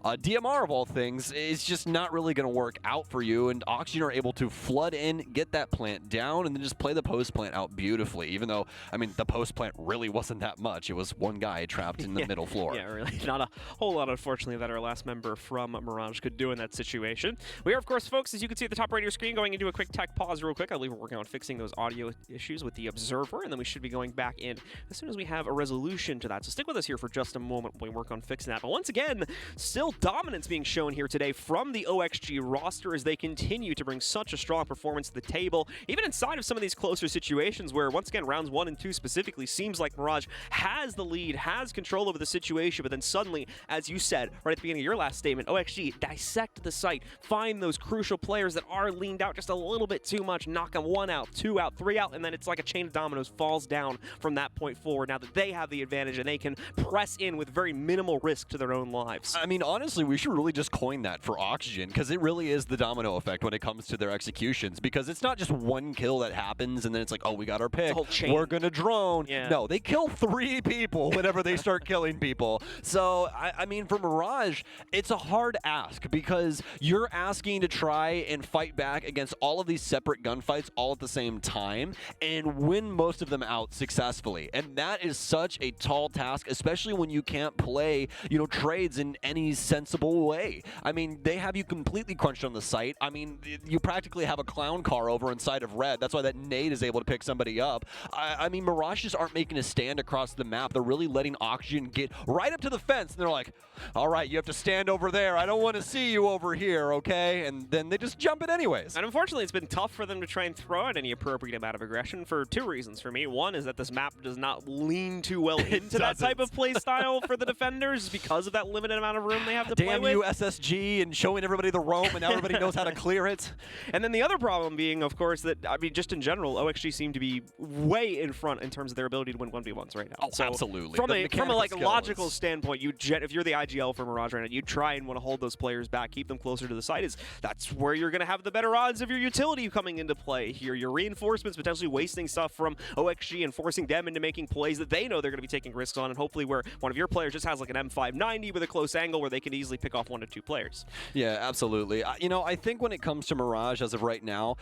a DMR of all things, is just not really going to work out for you, and Oxygen are able to flood in, get that plant down, and then just play the post plant out beautifully, even though, I mean, the post plant really wasn't that much. It was one guy trapped in the middle floor.
Yeah, really. Not a whole lot, unfortunately, that our last member from Mirage could do in that situation. We are, of course, folks, as you can see at the top right of your screen, going into a quick tech pause real quick. I believe we're working on fixing those audio issues with the Observer, and then we should be going back in as soon as we have a resolution to that. So stick with us here for just a moment when we work on fixing that. But once again, still dominance being shown here today from the OXG roster as they continue to bring such a strong performance to the table, even inside of some of these closer situations where, once again, rounds 1 and 2 specifically, seems like Mirage has the lead, has control over the situation, but then suddenly, as you said right at the beginning of your last statement, OXG dissect the site, find those crucial players that are leaned out just a little bit too much, knock them 1 out, 2 out, 3 out, and then it's like a chain of dominoes falls down from that point forward now that they have the advantage and they can press in with very minimal risk to their own lives.
I mean, honestly, we should really just coin that for Oxygen, because it really is the domino effect when it comes to their executions, because it's not just one kill that happens and then it's like, oh, we got our pick, we're gonna drone.
Yeah.
No, they kill 3 people whenever they start killing people. So, I mean, for Mirage, it's a hard ask, because you're asking to try and fight back against all of these separate gunfights all at the same time and win most of them out successfully. And that is such a tall task, especially when you can't play, you know, trades in any sensible way. I mean, they have you completely crunched on the site. I mean, you practically have a clown car over inside of red. That's why that nade is able to pick somebody up. I mean, Mirage just aren't making a stand across the map. They're really letting Oxygen get right up to the fence, and they're like, all right, you have to stand over there. I don't want to see you over here, okay? And then they just jump it anyways.
And unfortunately, it's been tough for them to try and throw out any appropriate amount of aggression for 2 reasons for me. One is that this map does not lean too well into that type of play style for the defenders because of that limited amount of room they have to play with.
Damn you, SSG, and showing everybody the roam, and now everybody knows how to clear it.
And then the other problem being, of course, that, I mean, just in general, OXG seem to be way in front in terms of their ability to win 1v1s right now.
Oh, so absolutely.
From a like logical standpoint, if you're the IGL for Mirage right now, you try and want to hold those players back, keep them closer to the site. That's where you're going to have the better odds of your utility coming into play here. Your reinforcements potentially wasting stuff from OXG and forcing them into making plays that they know they're going to be taking risks on, and hopefully where one of your players just has like an M590 with a close angle where they can easily pick off 1 to 2 players.
Yeah, absolutely. You know, I think when it comes to Mirage as of right now,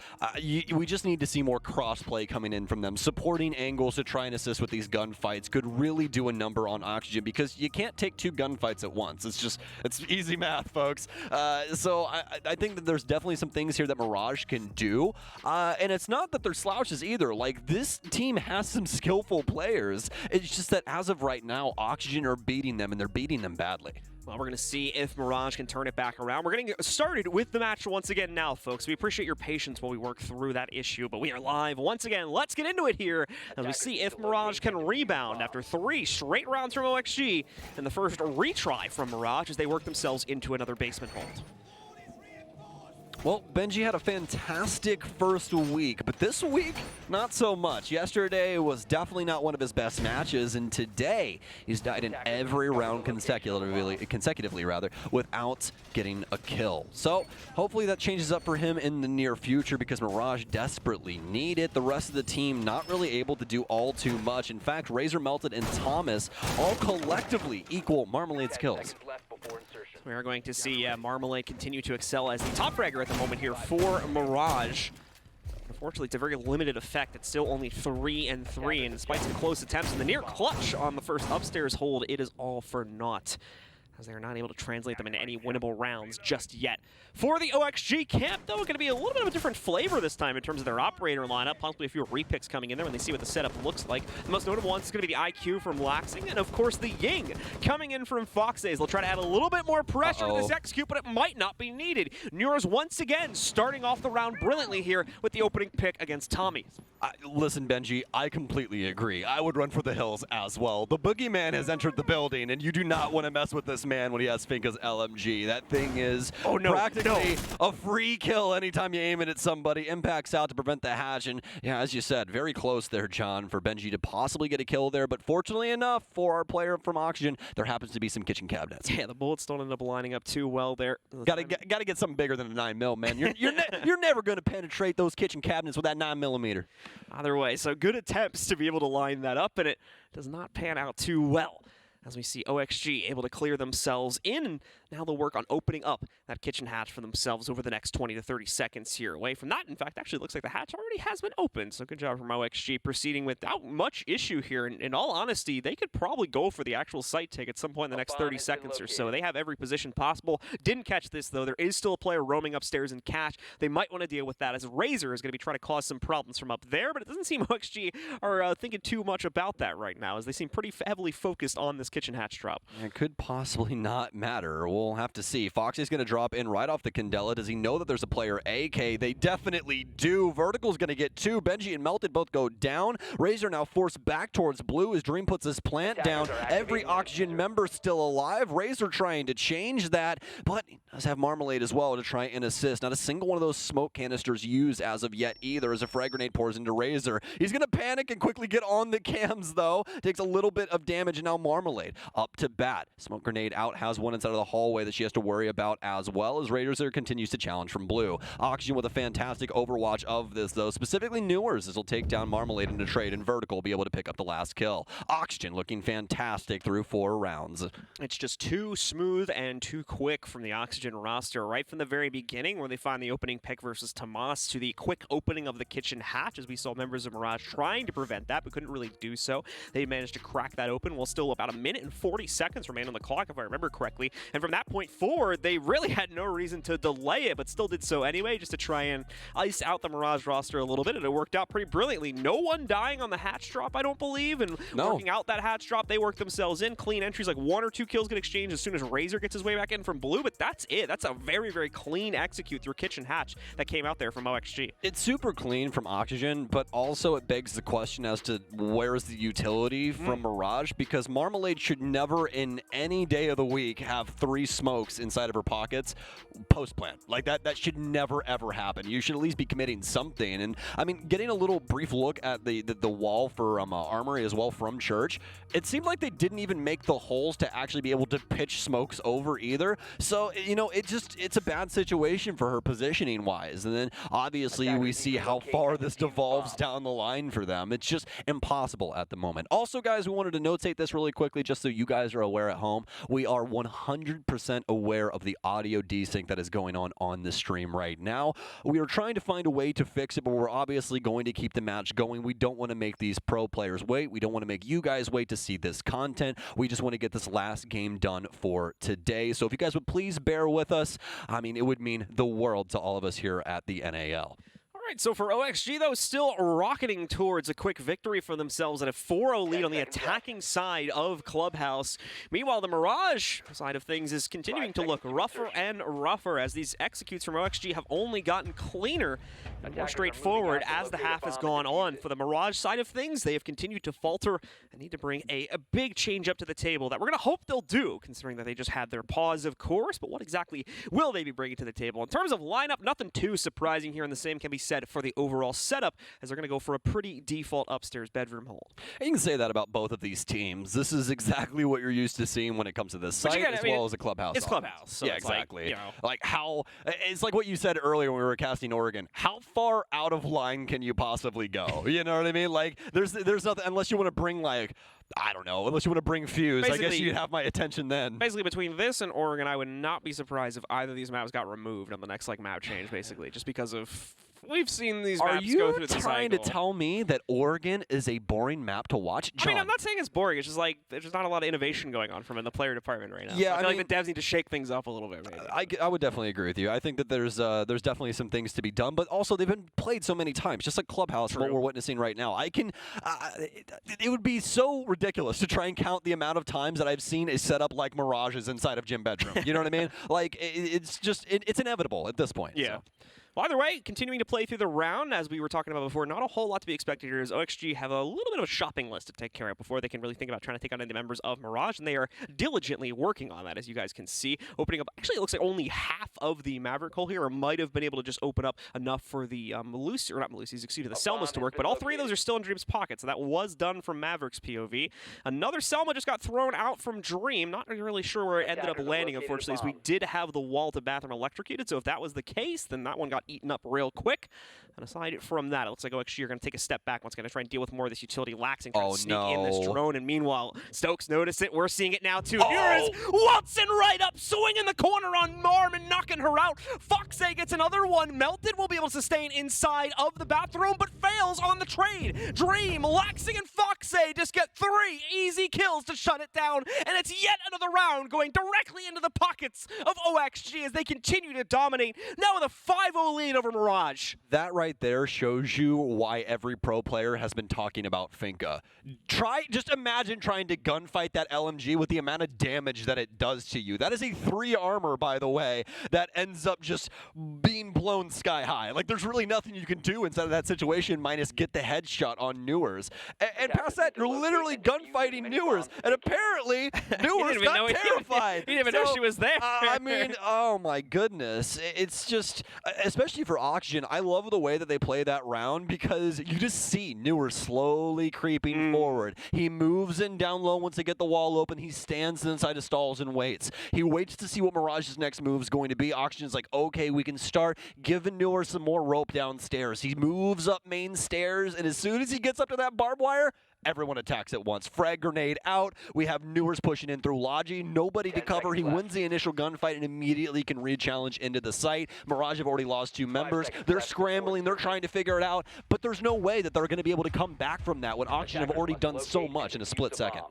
we just need to see more cross-play coming in from them. Supporting angles to try and assist with these gunfights could really do a number on Oxygen, because you can't take 2 gunfights at once. It's easy math, folks. So I think that there's definitely some things here that Mirage can do. And it's not that they're slouches either. Like, this team has some skillful players. It's just that as of right now, Oxygen are beating them, and they're beating them badly.
Well, we're going to see if Mirage can turn it back around. We're getting started with the match once again now, folks. We appreciate your patience while we work through that issue, but we are live once again. Let's get into it here as we see if Mirage can rebound after 3 straight rounds from OXG and the first retry from Mirage as they work themselves into another basement hold.
Well, Benji had a fantastic first week, but this week, not so much. Yesterday was definitely not one of his best matches, and today he's died in every round consecutively without getting a kill. So hopefully that changes up for him in the near future because Mirage desperately need it. The rest of the team not really able to do all too much. In fact, Razor, Melted, and Thomas all collectively equal Marmalade's kills.
We are going to see Marmalade continue to excel as the top fragger at the moment here for Mirage. Unfortunately, it's a very limited effect. It's still only 3-3, and despite some close attempts in the near clutch on the first upstairs hold, it is all for naught, as they are not able to translate them into any winnable rounds just yet. For the OXG camp, though, going to be a little bit of a different flavor this time in terms of their operator lineup, possibly a few repicks coming in there when they see what the setup looks like. The most notable one is going to be the IQ from Laxing, and of course the Ying coming in from Foxays. They'll try to add a little bit more pressure to this execute, but it might not be needed. Neuros once again starting off the round brilliantly here with the opening pick against Tommy.
Listen, Benji, I completely agree. I would run for the hills as well. The boogeyman has entered the building, and you do not want to mess with this man when he has Finka's LMG. That thing is practically a free kill anytime you aim it at somebody. Impacts out to prevent the hatch, and yeah, as you said, very close there, John, for Benji to possibly get a kill there, but fortunately enough for our player from Oxygen, there happens to be some kitchen cabinets.
Yeah, the bullets don't end up lining up too well there.
Gotta get something bigger than a 9mm, man. You're never going to penetrate those kitchen cabinets with that 9mm.
Either way, so good attempts to be able to line that up, and it does not pan out too well. As we see OXG able to clear themselves in, and now they'll work on opening up that kitchen hatch for themselves over the next 20 to 30 seconds here. Away from that, in fact, actually looks like the hatch already has been opened, so good job from OXG proceeding without much issue here. And in all honesty, they could probably go for the actual site take at some point in the next 30 seconds or so. They have every position possible. Didn't catch this, though. There is still a player roaming upstairs in cash. They might want to deal with that, as Razor is going to be trying to cause some problems from up there, but it doesn't seem OXG are thinking too much about that right now, as they seem pretty heavily focused on this kitchen hatch drop.
It could possibly not matter. We'll have to see. Foxy's going to drop in right off the Candela. Does he know that there's a player AK? They definitely do. Vertical's going to get two. Benji and Melted both go down. Razor now forced back towards blue as Dream puts his plant down. Every Oxygen member still alive. Razor trying to change that, but he does have Marmalade as well to try and assist. Not a single one of those smoke canisters used as of yet either, as a frag grenade pours into Razor. He's going to panic and quickly get on the cams, though. Takes a little bit of damage, and now Marmalade up to bat. Smoke grenade out, has one inside of the hallway that she has to worry about as well, as Razor continues to challenge from blue. Oxygen with a fantastic overwatch of this, though. Specifically Newers, as will take down Marmalade into trade, and Vertical will be able to pick up the last kill. Oxygen looking fantastic through 4 rounds.
It's just too smooth and too quick from the Oxygen roster, right from the very beginning, where they find the opening pick versus Tomas, to the quick opening of the kitchen hatch, as we saw members of Mirage trying to prevent that, but couldn't really do so. They managed to crack that open while still about a minute and 40 seconds remain on the clock, if I remember correctly. And from that point forward, they really had no reason to delay it, but still did so anyway, just to try and ice out the Mirage roster a little bit, and it worked out pretty brilliantly. No one dying on the hatch drop, I don't believe, and working out that hatch drop, they worked themselves in. Clean entries, like 1 or 2 kills get exchanged as soon as Razor gets his way back in from blue, but that's it. That's a very, very clean execute through kitchen hatch that came out there from OXG.
It's super clean from Oxygen, but also it begs the question as to where's the utility from Mirage, because Marmalade should never in any day of the week have 3 smokes inside of her pockets post-plant. Like that should never ever happen. You should at least be committing something. And I mean, getting a little brief look at the wall for Armory as well from Church, it seemed like they didn't even make the holes to actually be able to pitch smokes over either. So, you know, it's a bad situation for her positioning wise. And then obviously we see how far this devolves down the line for them. It's just impossible at the moment. Also, guys, we wanted to notate this really quickly just so you guys are aware at home. We are 100% aware of the audio desync that is going on the stream right now. We are trying to find a way to fix it, but we're obviously going to keep the match going. We don't want to make these pro players wait. We don't want to make you guys wait to see this content. We just want to get this last game done for today. So if you guys would please bear with us, I mean, it would mean the world to all of us here at the NAL.
So for OXG, though, still rocketing towards a quick victory for themselves at a 4-0 lead on the attacking side of Clubhouse. Meanwhile, the Mirage side of things is continuing to look rougher and rougher, as these executes from OXG have only gotten cleaner and more straightforward as the half has gone on. For the Mirage side of things, they have continued to falter and need to bring a big change up to the table that we're going to hope they'll do, considering that they just had their pause, of course. But what exactly will they be bringing to the table? In terms of lineup, nothing too surprising here, and the same can be said for the overall setup, as they're going to go for a pretty default upstairs bedroom hold.
And you can say that about both of these teams. This is exactly what you're used to seeing when it comes to this site,
again,
as well as a Clubhouse.
It's Clubhouse. So
yeah,
it's
exactly.
Like, you know.
Like how, it's like what you said earlier when we were casting Oregon. How far out of line can you possibly go? You know what I mean? Like, there's nothing, unless you want to bring, like, I don't know, unless you want to bring Fuse.
Basically,
I guess you'd have my attention then.
Basically, between this and Oregon, I would not be surprised if either of these maps got removed on the next map change, basically, just because of we've seen these maps go through the cycle.
Are you trying to tell me that Oregon is a boring map to watch? John.
I mean, I'm not saying it's boring. It's just like there's just not a lot of innovation going on from in the player department right now.
Yeah,
so I feel like the devs need to shake things up a little bit. Maybe.
I would definitely agree with you. I think that there's definitely some things to be done, but also they've been played so many times, just like Clubhouse, what we're witnessing right now. It would be so ridiculous to try and count the amount of times that I've seen a setup like Mirage's inside of Gym Bedroom. You know what I mean? Like, it's just it's inevitable at this point.
Yeah.
So.
Well, either way, continuing to play through the round, as we were talking about before, not a whole lot to be expected here, as OXG have a little bit of a shopping list to take care of before they can really think about trying to take on any members of Mirage, and they are diligently working on that, as you guys can see. Opening up, actually, it looks like only half of the Maverick hole here, or might have been able to just open up enough for the Malusi, or not Malusi's, excuse me, the Selmas to work, but all three of those are still in Dream's pocket, so that was done from Maverick's POV. Another Selma just got thrown out from Dream, not really sure where it ended up landing, unfortunately, as we did have the wall to bathroom electrocuted, so if that was the case, then that one got eaten up real quick. And aside from that, it looks like OXG are going to take a step back once again to try and deal with more of this utility laxing, trying to sneak in this drone. And meanwhile, Stokes noticed it. We're seeing it now too. Here's Watson right up, swinging the corner on Marmon, knocking her out. Foxay gets another one melted. Will be able to sustain inside of the bathroom, but fails on the trade. Dream, laxing, and Foxay just get 3 easy kills to shut it down. And it's yet another round going directly into the pockets of OXG as they continue to dominate. Now with a 5-0 lead over Mirage.
That right there shows you why every pro player has been talking about Finka. Just imagine trying to gunfight that LMG with the amount of damage that it does to you. That is a 3 armor, by the way, that ends up just being blown sky high. Like, there's really nothing you can do inside of that situation minus get the headshot on Newers. And past that, you're literally gunfighting Newers. And apparently, Newers got terrified.
He didn't even know she was there.
I mean, oh my goodness. It's just, especially for Oxygen, I love the way that they play that round because you just see Newer slowly creeping forward. He moves in down low once they get the wall open. He stands inside of stalls and waits. He waits to see what Mirage's next move is going to be. Oxygen's like, okay, we can start giving Newer some more rope downstairs. He moves up main stairs, and as soon as he gets up to that barbed wire, everyone attacks at once. Frag grenade out. We have Newers pushing in through Logi. Nobody to cover. He wins the initial gunfight and immediately can re-challenge into the site. Mirage have already lost 2 members. They're scrambling. They're trying to figure it out. But there's no way that they're going to be able to come back from that when Oxygen have already done so much in a split second.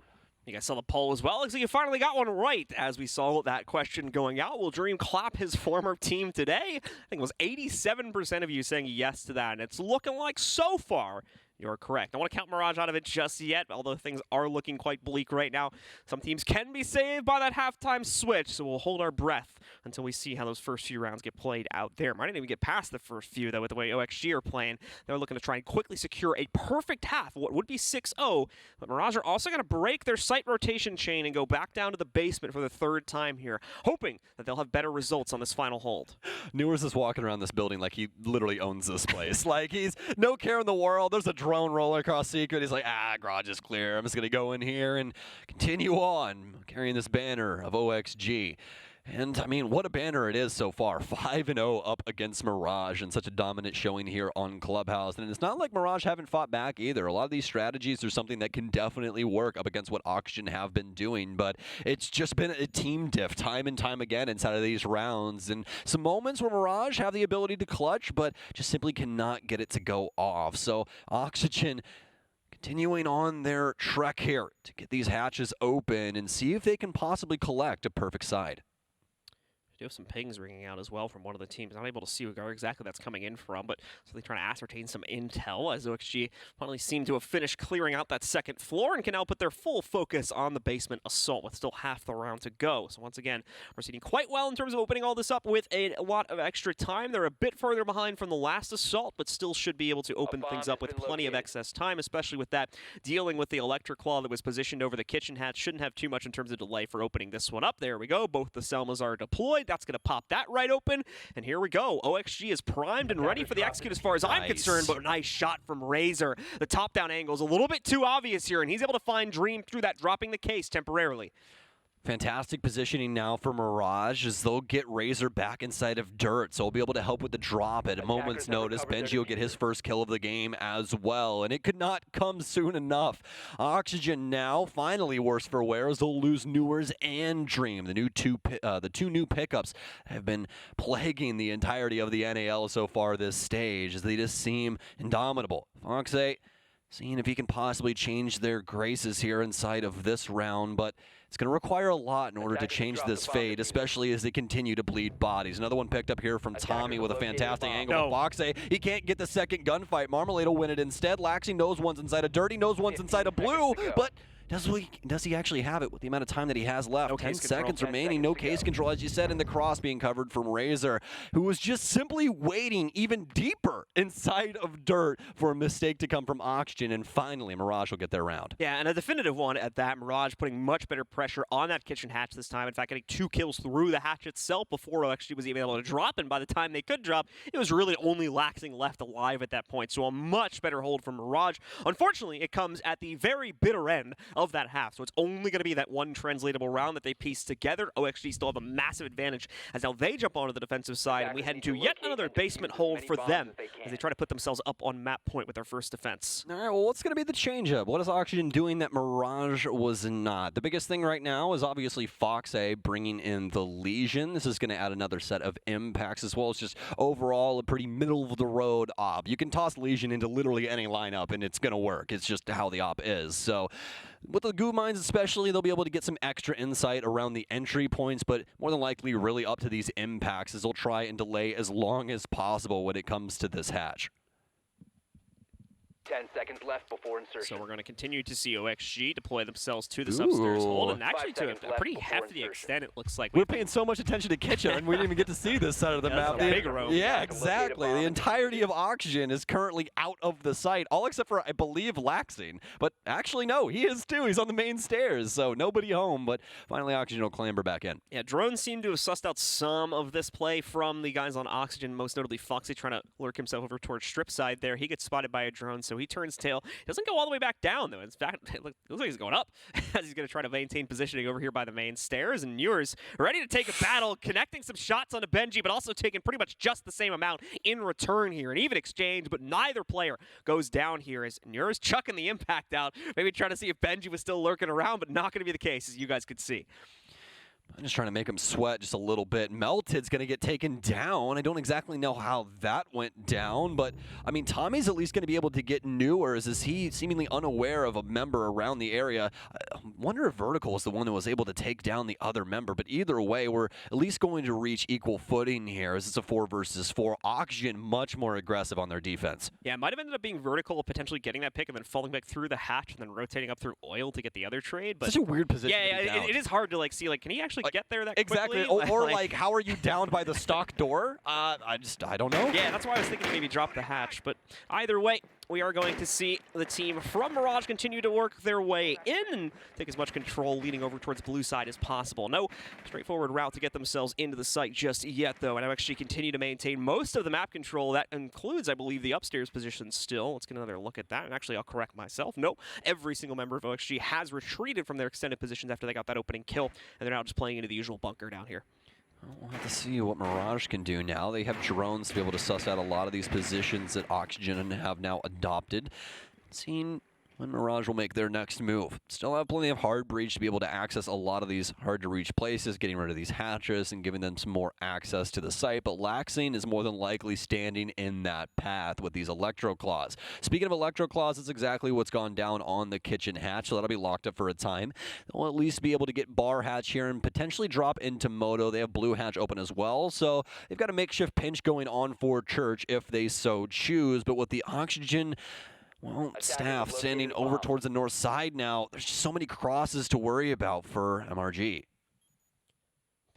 You guys saw the poll as well. Looks like you finally got one right as we saw that question going out. Will Dream clap his former team today? I think it was 87% of you saying yes to that. And it's looking like so far you're correct. I don't want to count Mirage out of it just yet, although things are looking quite bleak right now. Some teams can be saved by that halftime switch, so we'll hold our breath until we see how those first few rounds get played out there. Might not even get past the first few, though, with the way OXG are playing. They're looking to try and quickly secure a perfect half, what would be 6-0, but Mirage are also going to break their site rotation chain and go back down to the basement for the 3rd time here, hoping that they'll have better results on this final hold.
Newers is walking around this building like he literally owns this place. Like, he's no care in the world. There's a drone roller across secret. He's like, garage is clear. I'm just going to go in here and continue on carrying this banner of OXG. And, I mean, what a banner it is so far. 5-0 up against Mirage and such a dominant showing here on Clubhouse. And it's not like Mirage haven't fought back either. A lot of these strategies are something that can definitely work up against what Oxygen have been doing. But it's just been a team diff time and time again inside of these rounds. And some moments where Mirage have the ability to clutch, but just simply cannot get it to go off. So Oxygen continuing on their trek here to get these hatches open and see if they can possibly collect a perfect side.
do have some pings ringing out as well from one of the teams. Not able to see where exactly that's coming in from, but certainly trying to ascertain some intel as OXG finally seem to have finished clearing out that second floor and can now put their full focus on the basement assault with still half the round to go. So once again, proceeding quite well in terms of opening all this up with a lot of extra time. They're a bit further behind from the last assault, but still should be able to open things up with plenty of excess time, especially with that dealing with the electric claw that was positioned over the kitchen hatch. Shouldn't have too much in terms of delay for opening this one up. There we go. Both the Selmas are deployed. That's going to pop that right open. And here we go. OXG is primed and ready for the execute as far as I'm concerned, but a nice shot from Razor. The top-down angle is a little bit too obvious here, and he's able to find Dream through that, dropping the case temporarily.
Fantastic positioning now for Mirage as they'll get Razor back inside of dirt, so he'll be able to help with the drop at a moment's notice. Benji will get his first kill of the game as well, and it could not come soon enough. Oxygen now finally worse for wear as they'll lose Newers and Dream. The two new pickups have been plaguing the entirety of the NAL so far this stage as they just seem indomitable. Foxay seeing if he can possibly change their graces here inside of this round, but it's going to require a lot in order to change this fate, especially as they continue to bleed bodies. Another one picked up here from Tommy with a fantastic angle. Foxay, he can't get the second gunfight. Marmalade will win it instead. Laxi knows one's inside of Dirty, knows one's inside of Blue, but does he actually have it with the amount of time that he has left? 10 seconds remaining, no case control, as you said, and the cross being covered from Razor, who was just simply waiting even deeper inside of dirt for a mistake to come from Oxygen, and finally Mirage will get their round.
Yeah, and a definitive one at that. Mirage putting much better pressure on that kitchen hatch this time. In fact, getting 2 kills through the hatch itself before OXG was even able to drop, and by the time they could drop, it was really only Laxing left alive at that point, so a much better hold from Mirage. Unfortunately, it comes at the very bitter end of that half, so it's only going to be that one translatable round that they piece together. OXG still have a massive advantage as now they jump onto the defensive side, and we head into yet another basement hold for them as they try to put themselves up on map point with their first defense.
All right, well, what's going to be the change-up? What is Oxygen doing that Mirage was not? The biggest thing right now is obviously Foxay bringing in the Legion. This is going to add another set of impacts as well as just overall a pretty middle-of-the-road op. You can toss Legion into literally any lineup, and it's going to work. It's just how the op is. So with the Goo Mines especially, they'll be able to get some extra insight around the entry points, but more than likely really up to these impacts as they'll try and delay as long as possible when it comes to this hatch.
10 seconds left before insertion.
So we're going to continue to see OXG deploy themselves to this upstairs hold, and actually to a pretty hefty extent, it looks like.
We're paying so much attention to Kitchen, and we didn't even get to see this side of the map. Yeah, exactly. The entirety of Oxygen is currently out of the site, all except for, I believe, Laxing. But actually, no, he is too. He's on the main stairs, so nobody home, but finally Oxygen will clamber back in.
Yeah, drones seem to have sussed out some of this play from the guys on Oxygen, most notably Foxy trying to lurk himself over towards strip side there. He gets spotted by a drone, so he turns tail. He doesn't go all the way back down, though. In fact, it looks like he's going up as he's going to try to maintain positioning over here by the main stairs. And Newers ready to take a battle, connecting some shots onto Benji, but also taking pretty much just the same amount in return here. An even exchange, but neither player goes down here as Newers chucking the impact out, maybe trying to see if Benji was still lurking around, but not going to be the case, as you guys could see.
I'm just trying to make him sweat just a little bit. Melted's going to get taken down. I don't exactly know how that went down, but, I mean, Tommy's at least going to be able to get Newers as he seemingly unaware of a member around the area. I wonder if Vertical was the one that was able to take down the other member, but either way, we're at least going to reach equal footing here as it's a 4 versus 4. Oxygen much more aggressive on their defense.
Yeah, it might have ended up being Vertical potentially getting that pick and then falling back through the hatch and then rotating up through oil to get the other trade. But
such a weird position
yeah,
to be down.
It is hard to, like, see, like, can he actually get there that
exactly
quickly?
Or like, how are you downed by the stock door? I don't know.
Yeah, that's why I was thinking maybe drop the hatch. But either way, we are going to see the team from Mirage continue to work their way in and take as much control leading over towards blue side as possible. No straightforward route to get themselves into the site just yet, though, and actually continue to maintain most of the map control. That includes, I believe, the upstairs position still. Let's get another look at that. And actually, I'll correct myself. No, every single member of OXG has retreated from their extended positions after they got that opening kill, and they're now just playing into the usual bunker down here.
We'll have to see what Mirage can do now. They have drones to be able to suss out a lot of these positions that Oxygen have now adopted. Seeing when Mirage will make their next move. Still have plenty of hard breach to be able to access a lot of these hard-to-reach places, getting rid of these hatches and giving them some more access to the site, but Laxing is more than likely standing in that path with these Electro Claws. Speaking of Electro Claws, it's exactly what's gone down on the kitchen hatch, so that'll be locked up for a time. They'll at least be able to get bar hatch here and potentially drop into Moto. They have blue hatch open as well, so they've got a makeshift pinch going on for Church if they so choose, but with the Oxygen, well, Staff standing over towards the north side now, there's just so many crosses to worry about for MRG.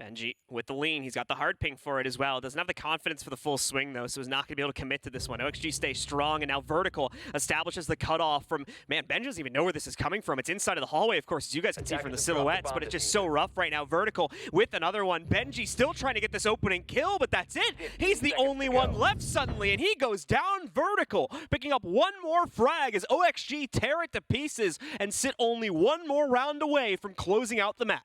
Benji with the lean. He's got the hard ping for it as well. Doesn't have the confidence for the full swing, though, so he's not going to be able to commit to this one. OXG stays strong, and now Vertical establishes the cutoff from, man, Benji doesn't even know where this is coming from. It's inside of the hallway, of course, as you guys can see from the silhouettes, but it's just so rough right now. Vertical with another one. Benji still trying to get this opening kill, but that's it. He's the only one left suddenly, and he goes down. Vertical, picking up one more frag as OXG tear it to pieces and sit only one more round away from closing out the map.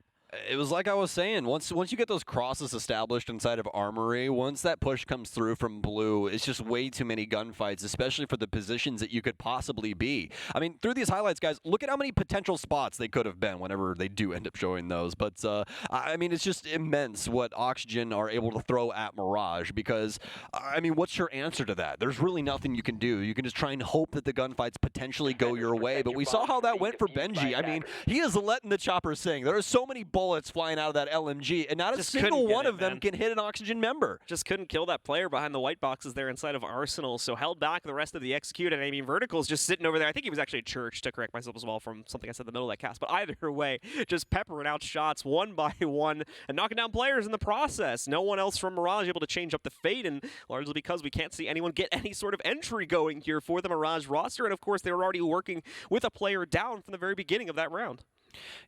It was like I was saying, once you get those crosses established inside of Armory, once that push comes through from blue, it's just way too many gunfights, especially for the positions that you could possibly be. I mean, through these highlights, guys, look at how many potential spots they could have been whenever they do end up showing those. But, I mean, it's just immense what Oxygen are able to throw at Mirage because, I mean, what's your answer to that? There's really nothing you can do. You can just try and hope that the gunfights potentially go your way. But we saw how that went for Benji. I mean, he is letting the chopper sing. There are so many bullets flying out of that LMG, and not a single one of them can hit an Oxygen member.
Just couldn't kill that player behind the white boxes there inside of Arsenal, so held back the rest of the execute, and I mean, Vertical's just sitting over there. I think he was actually at Church, to correct myself as well from something I said in the middle of that cast, but either way, just peppering out shots one by one and knocking down players in the process. No one else from Mirage able to change up the fate, and largely because we can't see anyone get any sort of entry going here for the Mirage roster, and of course, they were already working with a player down from the very beginning of that round.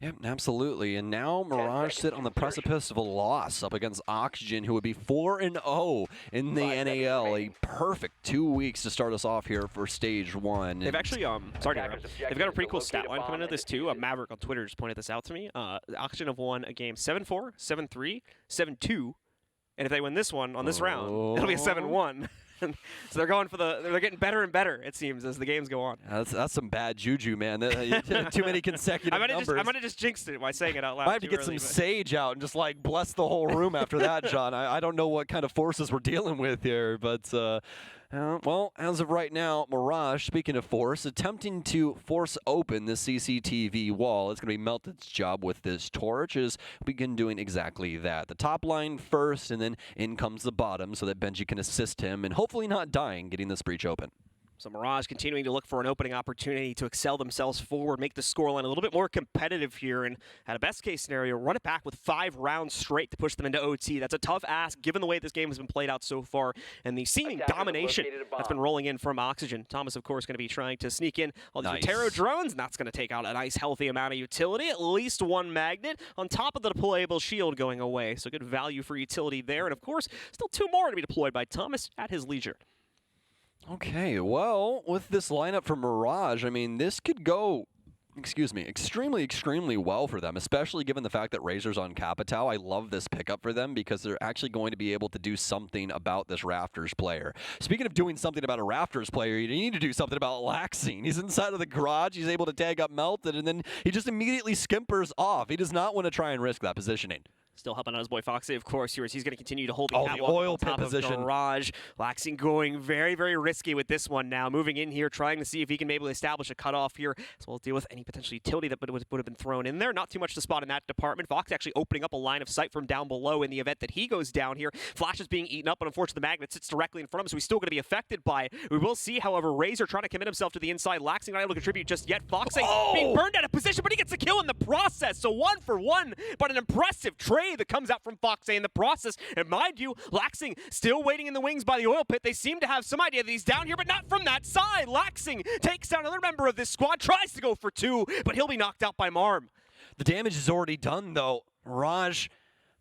Yep, absolutely. And now Mirage sit on the precipice of a loss up against Oxygen, who would be 4-0 in the NAL. A perfect 2 weeks to start us off here for stage one.
They've actually, sorry to interrupt. They've got a pretty cool stat line coming into this too. Maverick on Twitter just pointed this out to me. Oxygen have won a game 7-4, 7-3, 7-2, and if they win this one on this round, it'll be a 7-1. So they're going for they're getting better and better, it seems, as the games go on.
That's some bad juju, man. Too many consecutive numbers.
I might have just jinxed it by saying it out loud.
I have to get some sage out and just like bless the whole room after that, John. I don't know what kind of forces we're dealing with here, but well, as of right now, Mirage, speaking of force, attempting to force open the CCTV wall. It's going to be Melted's job with this torch as we begin doing exactly that. The top line first, and then in comes the bottom so that Benji can assist him and hopefully not dying getting this breach open.
So Mirage continuing to look for an opening opportunity to excel themselves forward, make the scoreline a little bit more competitive here, and at a best-case scenario, run it back with 5 rounds straight to push them into OT. That's a tough ask, given the way this game has been played out so far, and the seeming domination that's been rolling in from Oxygen. Thomas, of course, going to be trying to sneak in all these Veto drones, and that's going to take out a nice, healthy amount of utility. At least one magnet on top of the deployable shield going away, so good value for utility there, and of course, still 2 more to be deployed by Thomas at his leisure.
Okay, well, with this lineup for Mirage, I mean, this could go, extremely, extremely well for them, especially given the fact that Razor's on Capitao. I love this pickup for them because they're actually going to be able to do something about this Rafters player. Speaking of doing something about a Rafters player, you need to do something about Laxing. He's inside of the garage, he's able to tag up Melted, and then he just immediately skimpers off. He does not want to try and risk that positioning.
Still helping out his boy Foxy, of course, here as he's going to continue to hold
the oil pit position.
Mirage. Laxing going very, very risky with this one now. Moving in here, trying to see if he can maybe establish a cutoff here, as well as deal with any potential utility that would have been thrown in there. Not too much to spot in that department. Fox actually opening up a line of sight from down below in the event that he goes down here. Flash is being eaten up, but unfortunately the magnet sits directly in front of him, so he's still going to be affected by it. We will see, however, Razor trying to commit himself to the inside. Laxing not able to contribute just yet. Fox being burned out of position, but he gets a kill in the process. So 1 for 1, but an impressive trade that comes out from Fox in the process. And mind you, Laxing still waiting in the wings by the oil pit. They seem to have some idea that he's down here, but not from that side. Laxing takes down another member of this squad, tries to go for 2, but he'll be knocked out by Marm.
The damage is already done, though. Mirage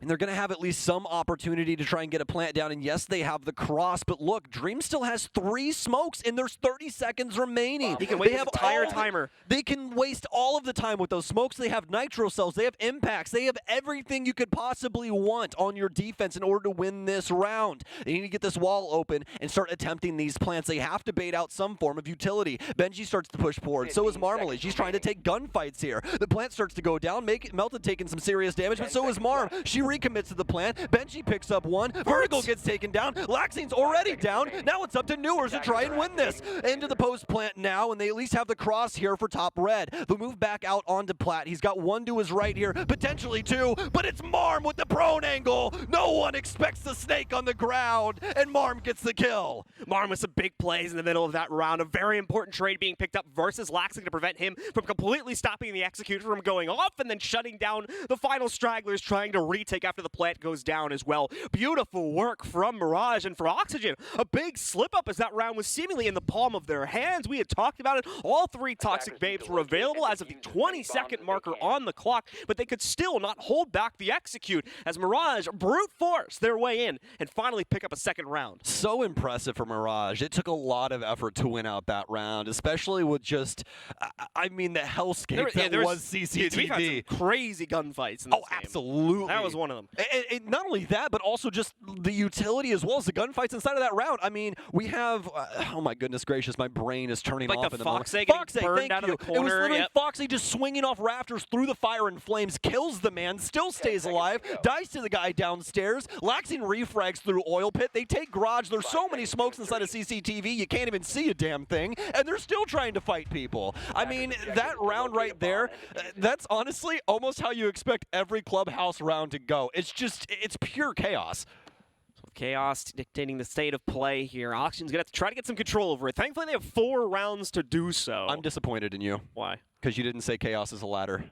And they're going to have at least some opportunity to try and get a plant down. And yes, they have the cross, but look, Dream still has 3 smokes and there's 30 seconds remaining.
He can waste his entire timer.
They can waste all of the time with those smokes. They have nitro cells, they have impacts, they have everything you could possibly want on your defense in order to win this round. They need to get this wall open and start attempting these plants. They have to bait out some form of utility. Benji starts to push forward, so is Marmalade. She's trying to take gunfights here. The plant starts to go down, Melted taking some serious damage, but so is Marm. She recommits to the plant. Benji picks up one. Vertical gets taken down. Laxine's already down. Now it's up to Newers to try and win this. Into the post plant now, and they at least have the cross here for top red. They'll move back out onto Plat. He's got 1 to his right here, potentially 2, but it's Marm with the prone angle. No one expects the snake on the ground, and Marm gets the kill.
Marm with some big plays in the middle of that round. A very important trade being picked up versus Laxing to prevent him from completely stopping the execution from going off and then shutting down the final stragglers trying to retake after the plant goes down as well. Beautiful work from Mirage, and for Oxygen, a big slip up as that round was seemingly in the palm of their hands. We had talked about it. All 3 Toxic Babes were available as of the 20-second marker on the clock, but they could still not hold back the execute as Mirage brute force their way in and finally pick up a second round.
So impressive for Mirage. It took a lot of effort to win out that round, especially with just, I mean, the hellscape that was CCTV.
We've had some crazy gunfights in this game.
Absolutely.
That was one of them.
And not only that, but also just the utility as well as the gunfights inside of that round. I mean, we have, oh my goodness gracious, my brain is turning off.
Like the Foxay
Foxay,
burned out of the corner.
It was literally Foxay just swinging off rafters through the fire and flames, kills the man, still stays alive, dies to the guy downstairs. Laxing refrags through oil pit. They take garage. There's so many smokes inside of CCTV, you can't even see a damn thing, and they're still trying to fight people. I mean, that round right there, that's honestly almost how you expect every Clubhouse round to go. It's just, it's pure chaos.
Chaos dictating the state of play here. Oxygen's going to have to try to get some control over it. Thankfully, they have 4 rounds to do so.
I'm disappointed in you.
Why?
Because you didn't say chaos is a ladder.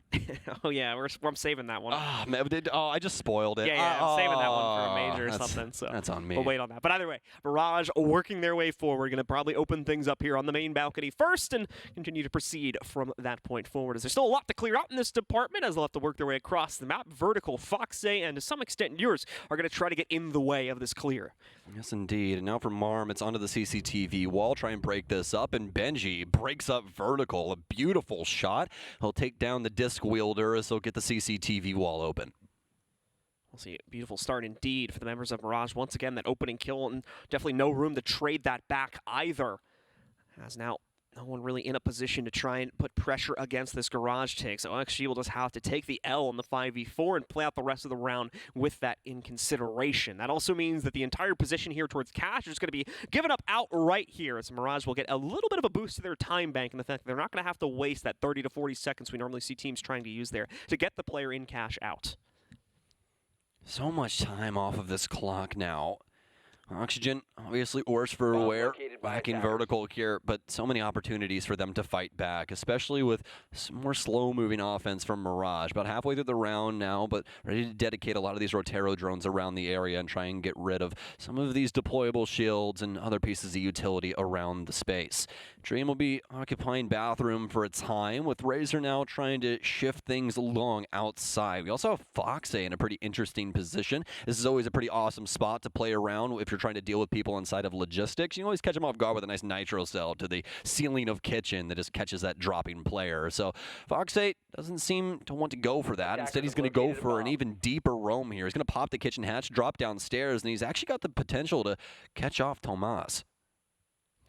Oh, yeah, I'm saving that one.
I just spoiled it.
Yeah, I'm saving that one for a major or something. So
that's on me.
We'll wait on that. But either way, Mirage working their way forward. Going to probably open things up here on the main balcony first and continue to proceed from that point forward. As there's still a lot to clear out in this department as they'll have to work their way across the map. Vertical, Foxay, and to some extent yours are going to try to get in the way of this clear.
Yes, indeed. And now for Marm, it's onto the CCTV wall. Try and break this up. And Benji breaks up Vertical. A beautiful shot. He'll take down the disc wielder as he'll get the CCTV wall open.
We'll see. Beautiful start indeed for the members of Mirage. Once again, that opening kill, and definitely no room to trade that back either. As now no one really in a position to try and put pressure against this garage take. So XG will just have to take the L on the 5v4 and play out the rest of the round with that in consideration. That also means that the entire position here towards Cash is going to be given up outright here, as Mirage will get a little bit of a boost to their time bank in the fact that they're not going to have to waste that 30 to 40 seconds we normally see teams trying to use there to get the player in Cash out.
So much time off of this clock now. Oxygen, obviously worse for wear, backing Vertical here, but so many opportunities for them to fight back, especially with some more slow-moving offense from Mirage. About halfway through the round now, but ready to dedicate a lot of these Rotero drones around the area and try and get rid of some of these deployable shields and other pieces of utility around the space. Dream will be occupying bathroom for a time, with Razor now trying to shift things along outside. We also have Foxay in a pretty interesting position. This is always a pretty awesome spot to play around if you're trying to deal with people inside of logistics. You can always catch them off guard with a nice nitro cell to the ceiling of kitchen that just catches that dropping player. So Foxay doesn't seem to want to go for that. Instead, he's going to go for an even deeper roam here. He's going to pop the kitchen hatch, drop downstairs, and he's actually got the potential to catch off Tomas.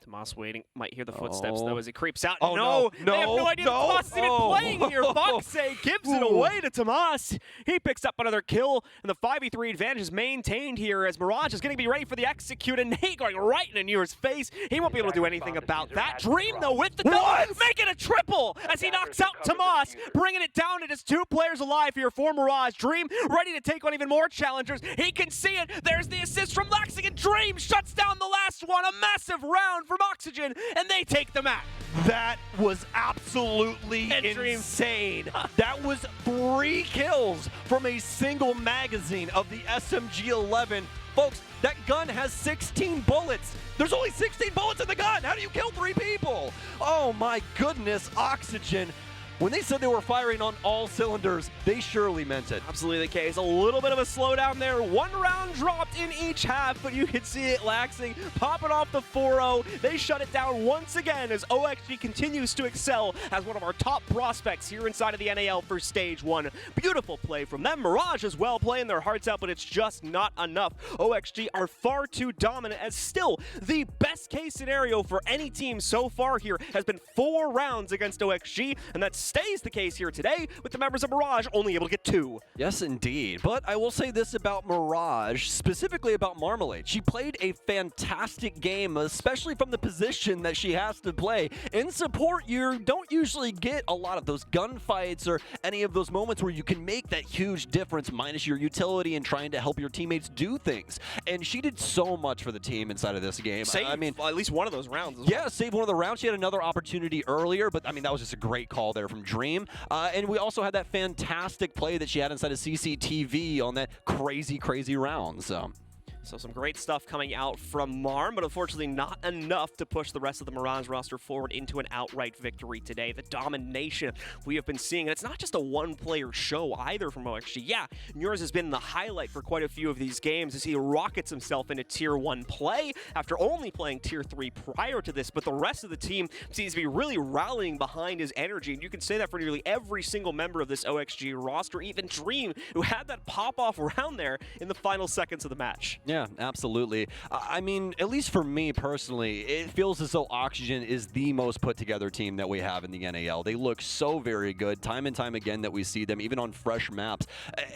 Tomas waiting, might hear the footsteps though as he creeps out.
Oh,
no,
no,
they have no idea Tomas is even playing here. Foxay gives it away to Tomas. He picks up another kill, and the 5v3 advantage is maintained here as Mirage is going to be ready for the execute, and Nate going right into Newer's face. He won't be able to do anything about that. Dream though with the kill, making a triple as he knocks out Tomas, bringing it down to just 2 players alive here for Mirage. Dream ready to take on even more challengers. He can see it. There's the assist from Laxing, and Dream shuts down the last one. A massive round from Oxygen, and they take the map.
That was absolutely insane. That was 3 kills from a single magazine of the SMG-11. Folks, that gun has 16 bullets. There's only 16 bullets in the gun. How do you kill 3 people? Oh my goodness, Oxygen. When they said they were firing on all cylinders, they surely meant it.
Absolutely the case. A little bit of a slowdown there. 1 round dropped in each half, but you can see it laxing, popping off the 4-0. They shut it down once again as OXG continues to excel as one of our top prospects here inside of the NAL for Stage 1. Beautiful play from them. Mirage as well playing their hearts out, but it's just not enough. OXG are far too dominant as still the best case scenario for any team so far here has been 4 rounds against OXG, and that stays the case here today with the members of Mirage only able to get 2.
Yes, indeed. But I will say this about Mirage, specifically about Marmalade. She played a fantastic game, especially from the position that she has to play. In support, you don't usually get a lot of those gunfights or any of those moments where you can make that huge difference minus your utility and trying to help your teammates do things. And she did so much for the team inside of this game.
Save,
I mean,
at least one of those rounds.
Yeah, saved one of the rounds. She had another opportunity earlier, but I mean, that was just a great call there from Dream. And we also had that fantastic play that she had inside of CCTV on that crazy round.
So some great stuff coming out from Marm, but unfortunately not enough to push the rest of the Mirage roster forward into an outright victory today. The domination we have been seeing, and it's not just a one-player show either from OXG. Yeah, Nurs has been the highlight for quite a few of these games as he rockets himself into Tier 1 play after only playing Tier 3 prior to this, but the rest of the team seems to be really rallying behind his energy, and you can say that for nearly every single member of this OXG roster, even Dream, who had that pop-off round there in the final seconds of the match.
Yeah, absolutely. I mean, at least for me personally, it feels as though Oxygen is the most put together team that we have in the NAL. They look so very good time and time again that we see them, even on fresh maps.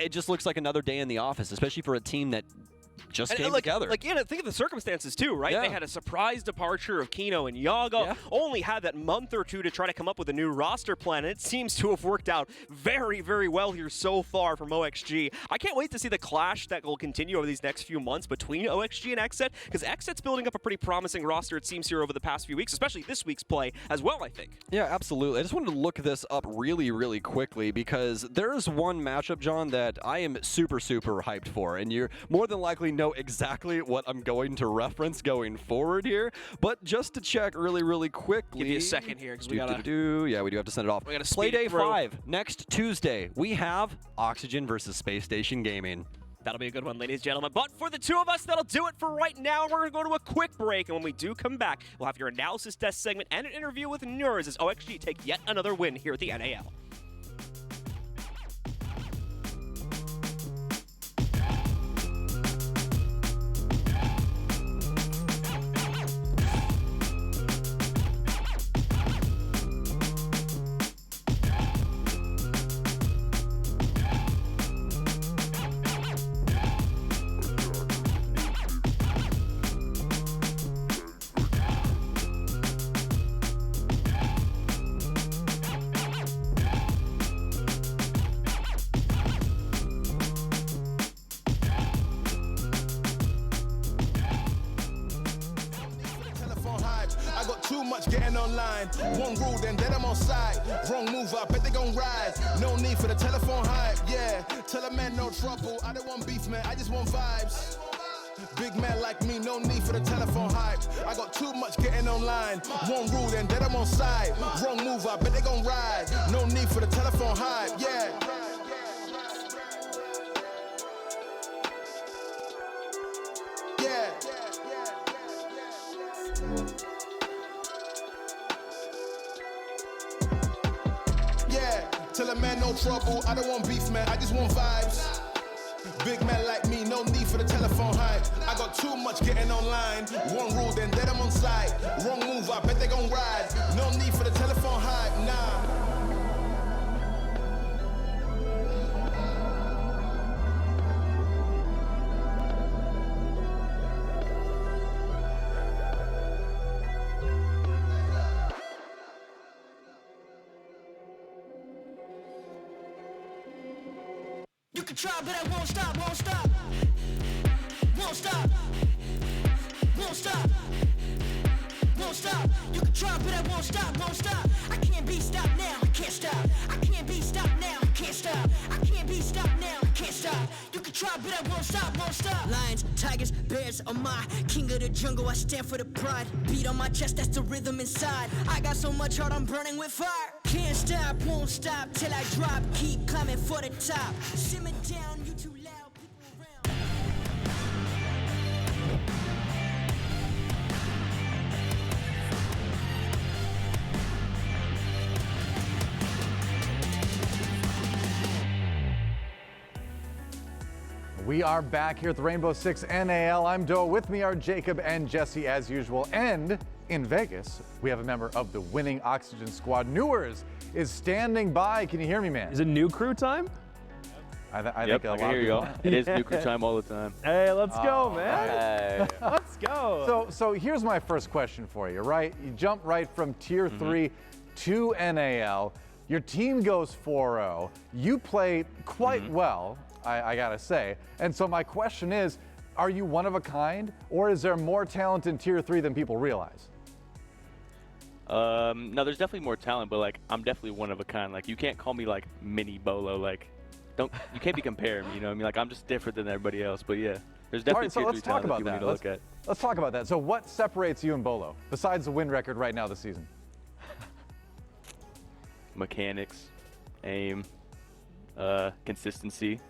It just looks like another day in the office, especially for a team that just came together.
Think of the circumstances too, right? They had a surprise departure of Kino and Yaga, only had that month or two to try to come up with a new roster plan, and it seems to have worked out very, very well here so far from OXG. I can't wait to see the clash that will continue over these next few months between OXG and XSET, because XSET's building up a pretty promising roster, it seems, here over the past few weeks, especially this week's play as well, I think.
Yeah, absolutely. I just wanted to look this up really quickly because there is one matchup, John, that I am super hyped for, and you're more than likely know exactly what I'm going to reference going forward here, but just to check really quickly.
Give me a second here because we gotta
yeah, we do have to send it off.
We gotta
Playday 5 next Tuesday. We have Oxygen versus Space Station Gaming.
That'll be a good one, ladies and gentlemen. But for the two of us, that'll do it for right now. We're going to go to a quick break, and when we do come back, we'll have your analysis desk segment and an interview with Nurs as OXG take yet another win here at the NAL.
I got too much getting online. One rule, then I'm on side. Wrong move, I bet they gon' rise. No need for the telephone hype, yeah. Tell a man no trouble. I don't want beef, man. I just want vibes. Big man like me, no need for the telephone hype. I got too much getting online. One rule, then I'm on side. Wrong move, I bet they gon' rise. No need for the telephone hype, yeah. Tell a man no trouble, I don't want beef, man, I just want vibes. Big man like me, no need for the telephone hype. I got too much getting online. One rule, then I'm on side. Wrong move, I bet they gon' ride. No need for the telephone hype, nah.
You can try, but I won't stop, won't stop. Won't stop. Won't stop. Won't stop. You can try, but I won't stop, won't stop. I can't be stopped now, I can't stop. I can't be stopped now, I can't stop. I can't be stopped now, I can't stop. You can try, but I won't stop, won't stop. Lions, tigers, bears are my king of the jungle, I stand for the pride. Beat on my chest, that's the rhythm inside. I got so much heart, I'm burning with fire. Can't stop, won't stop till I drop. Keep coming for the top. Simmer down, you too loud. People around.
We are back here at the Rainbow Six NAL. I'm Doe. With me are Jacob and Jesse as usual. And in Vegas, we have a member of the winning Oxygen squad. Newers is standing by. Can you hear me, man?
Is it new crew time?
I think
I can hear y'all. It is new crew time all the time.
Hey, let's go, man.
Hey.
Let's go.
So here's my first question for you, right? You jump right from Tier 3 to NAL. Your team goes 4-0. You play quite well, I gotta say. And so my question is, are you one of a kind, or is there more talent in Tier 3 than people realize?
No, there's definitely more talent, but like I'm definitely one of a kind. Like you can't call me like mini Bolo. Like you can't be comparing me. You know what I mean? Like I'm just different than everybody else. But yeah, there's definitely
All right, so let's
Tier 3
talk
talent
about
that people
that.
need to look at.
Let's talk about that. So what separates you and Bolo, besides the win record right now this season?
Mechanics, aim, consistency.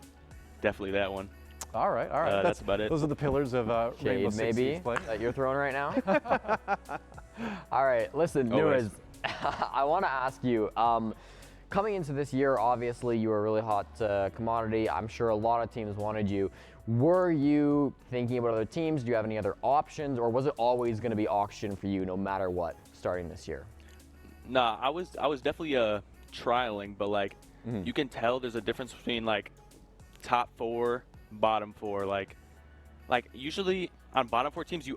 Definitely that one.
All right.
That's about it.
Those are the pillars of Rainbow Six
maybe
Siege play.
that you're throwing right now. All right, listen, Newers, I want to ask you. Coming into this year, obviously you were a really hot commodity. I'm sure a lot of teams wanted you. Were you thinking about other teams? Do you have any other options, or was it always going to be Oxygen for you, no matter what, starting this year?
Nah, I was definitely trialing, but like you can tell there's a difference between like top 4, bottom 4. Like usually on bottom 4 teams, you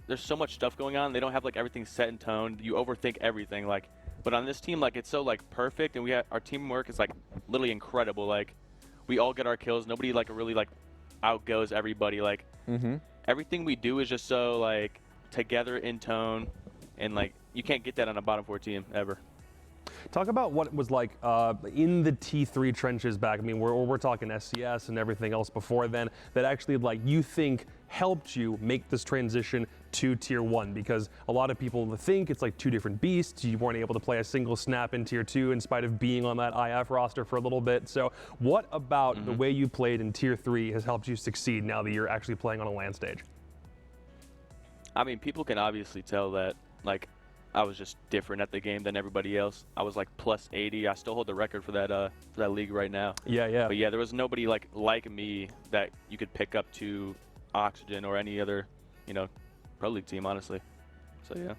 there's so much stuff going on. They don't have like everything set in tone. You overthink everything. Like, but on this team, like it's so like perfect, and our teamwork is like literally incredible. Like we all get our kills. Nobody like really like outgoes everybody. Like everything we do is just so like together in tone, and like you can't get that on a bottom 4 team ever.
Talk about what it was like in the T3 trenches back. I mean, we're talking SCS and everything else before then that actually like you think helped you make this transition to Tier 1, because a lot of people think it's like 2 different beasts. You weren't able to play a single snap in Tier 2 in spite of being on that IF roster for a little bit. So what about the way you played in Tier 3 has helped you succeed now that you're actually playing on a LAN stage?
I mean, people can obviously tell that like I was just different at the game than everybody else. I was like plus 80. I still hold the record for that league right now.
Yeah.
But yeah, there was nobody like me that you could pick up to Oxygen or any other, pro league team, honestly. So yeah.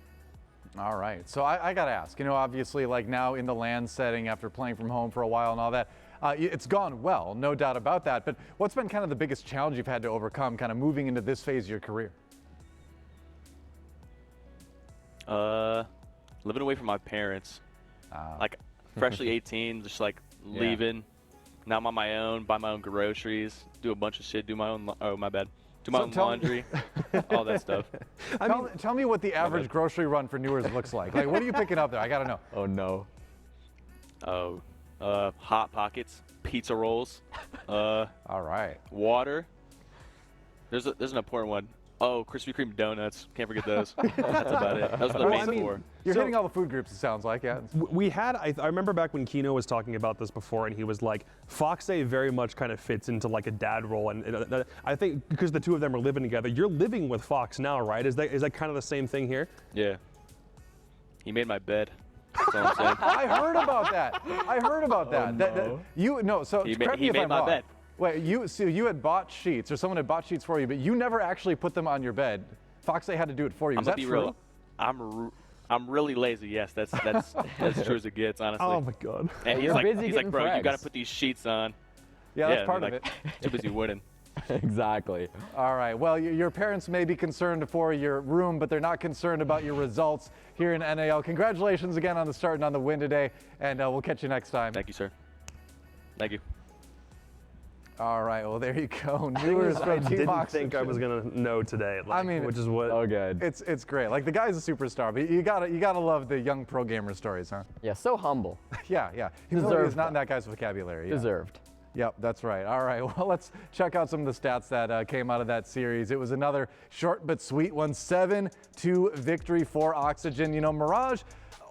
All right. So I got to ask, obviously like now in the LAN setting after playing from home for a while and all that, it's gone well, no doubt about that. But what's been kind of the biggest challenge you've had to overcome kind of moving into this phase of your career?
Living away from my parents. Like freshly 18, just like leaving. Now I'm on my own, buy my own groceries, do a bunch of shit, do my own laundry, all that stuff.
Tell me what the average grocery run for Newers looks like. Like, what are you picking up there? I gotta know.
Oh no. Hot Pockets, pizza rolls.
All right.
Water. There's an important one. Oh, Krispy Kreme donuts. Can't forget those. That's about it. Those are the main 4.
You're hitting all the food groups, it sounds like, yeah.
We had, I remember back when Kino was talking about this before, and he was like, Foxay very much kind of fits into like a dad role. And I think because the two of them are living together, you're living with Fox now, right? Is that kind of the same thing here?
Yeah. He made my bed. That's all I'm saying.
I heard about that. Oh, no. So
he
correct me if
made
I'm
my
wrong.
bed.
Wait, you had bought sheets, or someone had bought sheets for you, but you never actually put them on your bed. Foxay had to do it for you. Is that true?
Real. I'm really lazy. Yes, that's true as it gets, honestly.
Oh my god.
And he's like, bro, you got to put these sheets on.
Yeah, that's part of it.
Too busy winning.
Exactly.
All right. Well, your parents may be concerned for your room, but they're not concerned about your results here in NAL. Congratulations again on the start and on the win today, and we'll catch you next time.
Thank you, sir. Thank you.
All right, well there you go. Newers from Team
Oxygen. Think I was gonna know today. Like, which is what.
Oh, good.
It's great. Like the guy's a superstar, but you gotta love the young pro gamer stories, huh?
Yeah, so humble.
yeah. He's not in that guy's vocabulary. Yeah.
Deserved.
Yep, that's right. All right, well let's check out some of the stats that came out of that series. It was another short but sweet one. 7-2 victory for Oxygen. Mirage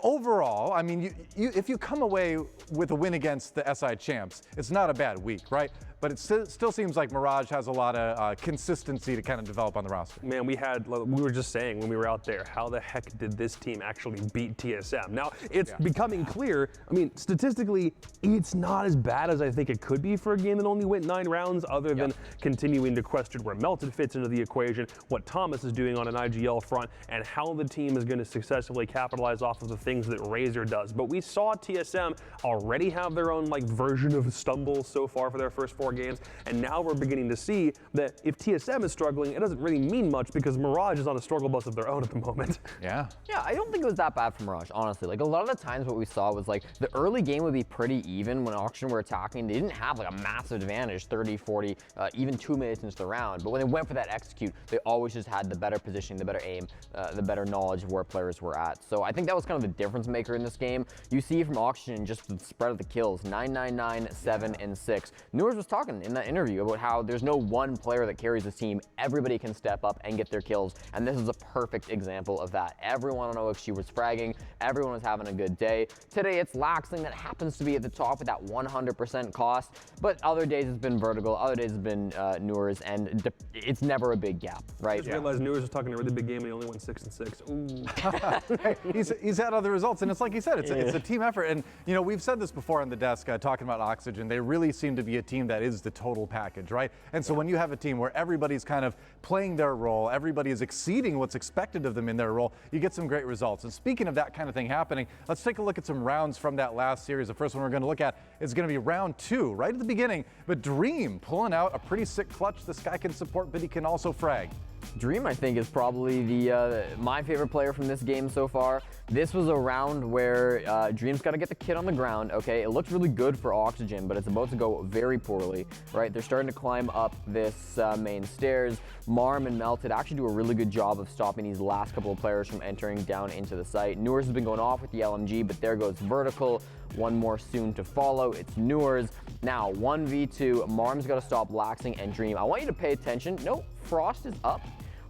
overall, I mean, if you come away with a win against the SI champs, it's not a bad week, right? But it still seems like Mirage has a lot of consistency to kind of develop on the roster.
Man, we were just saying when we were out there, how the heck did this team actually beat TSM? Now, it's becoming clear. I mean, statistically, it's not as bad as I think it could be for a game that only went 9 rounds, other than continuing to question where Melted fits into the equation, what Thomas is doing on an IGL front, and how the team is going to successfully capitalize off of the things that Razor does. But we saw TSM already have their own version of stumbles so far for their first 4 games, and now we're beginning to see that if TSM is struggling, it doesn't really mean much because Mirage is on a struggle bus of their own at the moment.
Yeah,
I don't think it was that bad for Mirage, honestly. Like, a lot of the times what we saw was the early game would be pretty even when Auction were attacking. They didn't have a massive advantage, 30, 40, even 2 minutes into the round. But when they went for that execute, they always just had the better positioning, the better aim, the better knowledge of where players were at. So I think that was kind of the difference maker in this game. You see from Auction just the spread of the kills, 9, 9, 9, 7, and 6. Newers was talking in that interview about how there's no one player that carries this team. Everybody can step up and get their kills, and this is a perfect example of that. Everyone on OXG was fragging, everyone was having a good day. Today it's Laxing that happens to be at the top with that 100% cost, but other days it's been Vertical, other days it's been Newers, and it's never a big gap, right?
I just realized Newers was talking a really big game and he only went 6 and 6. Ooh.
he's had other results, and it's like you said, it's a team effort. And we've said this before on the desk, talking about Oxygen. They really seem to be a team that is the total package, right? And so when you have a team where everybody's kind of playing their role, everybody is exceeding what's expected of them in their role, you get some great results. And speaking of that kind of thing happening, let's take a look at some rounds from that last series. The first one we're going to look at is going to be round 2, right at the beginning. But Dream pulling out a pretty sick clutch. This guy can support, but he can also frag.
Dream, I think, is probably my favorite player from this game so far. This was a round where Dream's got to get the kid on the ground, okay? It looks really good for Oxygen, but it's about to go very poorly, right? They're starting to climb up this main stairs. Marm and Melted actually do a really good job of stopping these last couple of players from entering down into the site. Newers has been going off with the LMG, but there goes Vertical. One more soon to follow. It's Newers. Now, 1v2. Marm's got to stop Laxing and Dream. I want you to pay attention. No, Frost is up.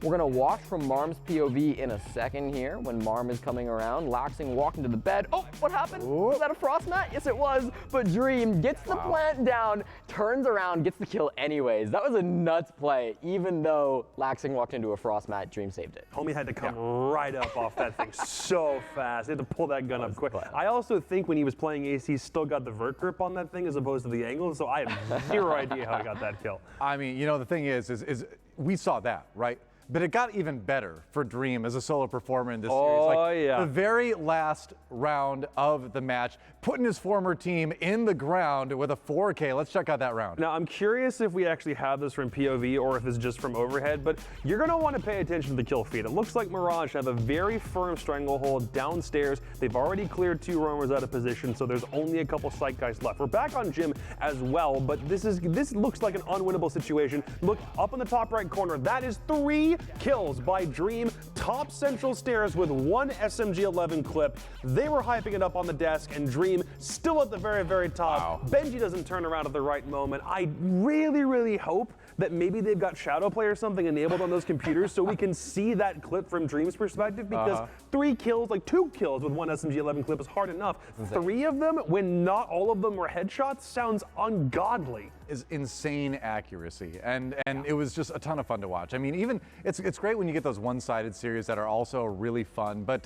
We're going to watch from Marm's POV in a second here when Marm is coming around. Laxing walking to the bed. Oh, what happened? Was that a frost mat? Yes, it was. But Dream gets the plant down, turns around, gets the kill anyways. That was a nuts play. Even though Laxing walked into a frost mat, Dream saved it.
Homie had to come right up off that thing so fast. He had to pull that gun up quick. I also think when he was playing AC, he still got the vert grip on that thing as opposed to the angle, so I have zero idea how he got that kill.
I mean, the thing is we saw that, right? But it got even better for Dream as a solo performer in this series. The very last round of the match, putting his former team in the ground with a 4K. Let's check out that round.
Now, I'm curious if we actually have this from POV or if it's just from overhead, but you're going to want to pay attention to the kill feed. It looks like Mirage have a very firm stranglehold downstairs. They've already cleared 2 roamers out of position, so there's only a couple site guys left. We're back on Jim as well, but this looks like an unwinnable situation. Look up in the top right corner. That is 3 kills by Dream, top central stairs with 1 SMG-11 clip. They were hyping it up on the desk, and Dream still at the very, very top. Benji doesn't turn around at the right moment. I really, really hope that maybe they've got Shadow Play or something enabled on those computers so we can see that clip from Dream's perspective, because 3 kills, 2 kills with 1 SMG-11 clip is hard enough. 3 of them, when not all of them were headshots, sounds ungodly.
Is insane accuracy, and it was just a ton of fun to watch. I mean, even it's great when you get those one-sided series that are also really fun, but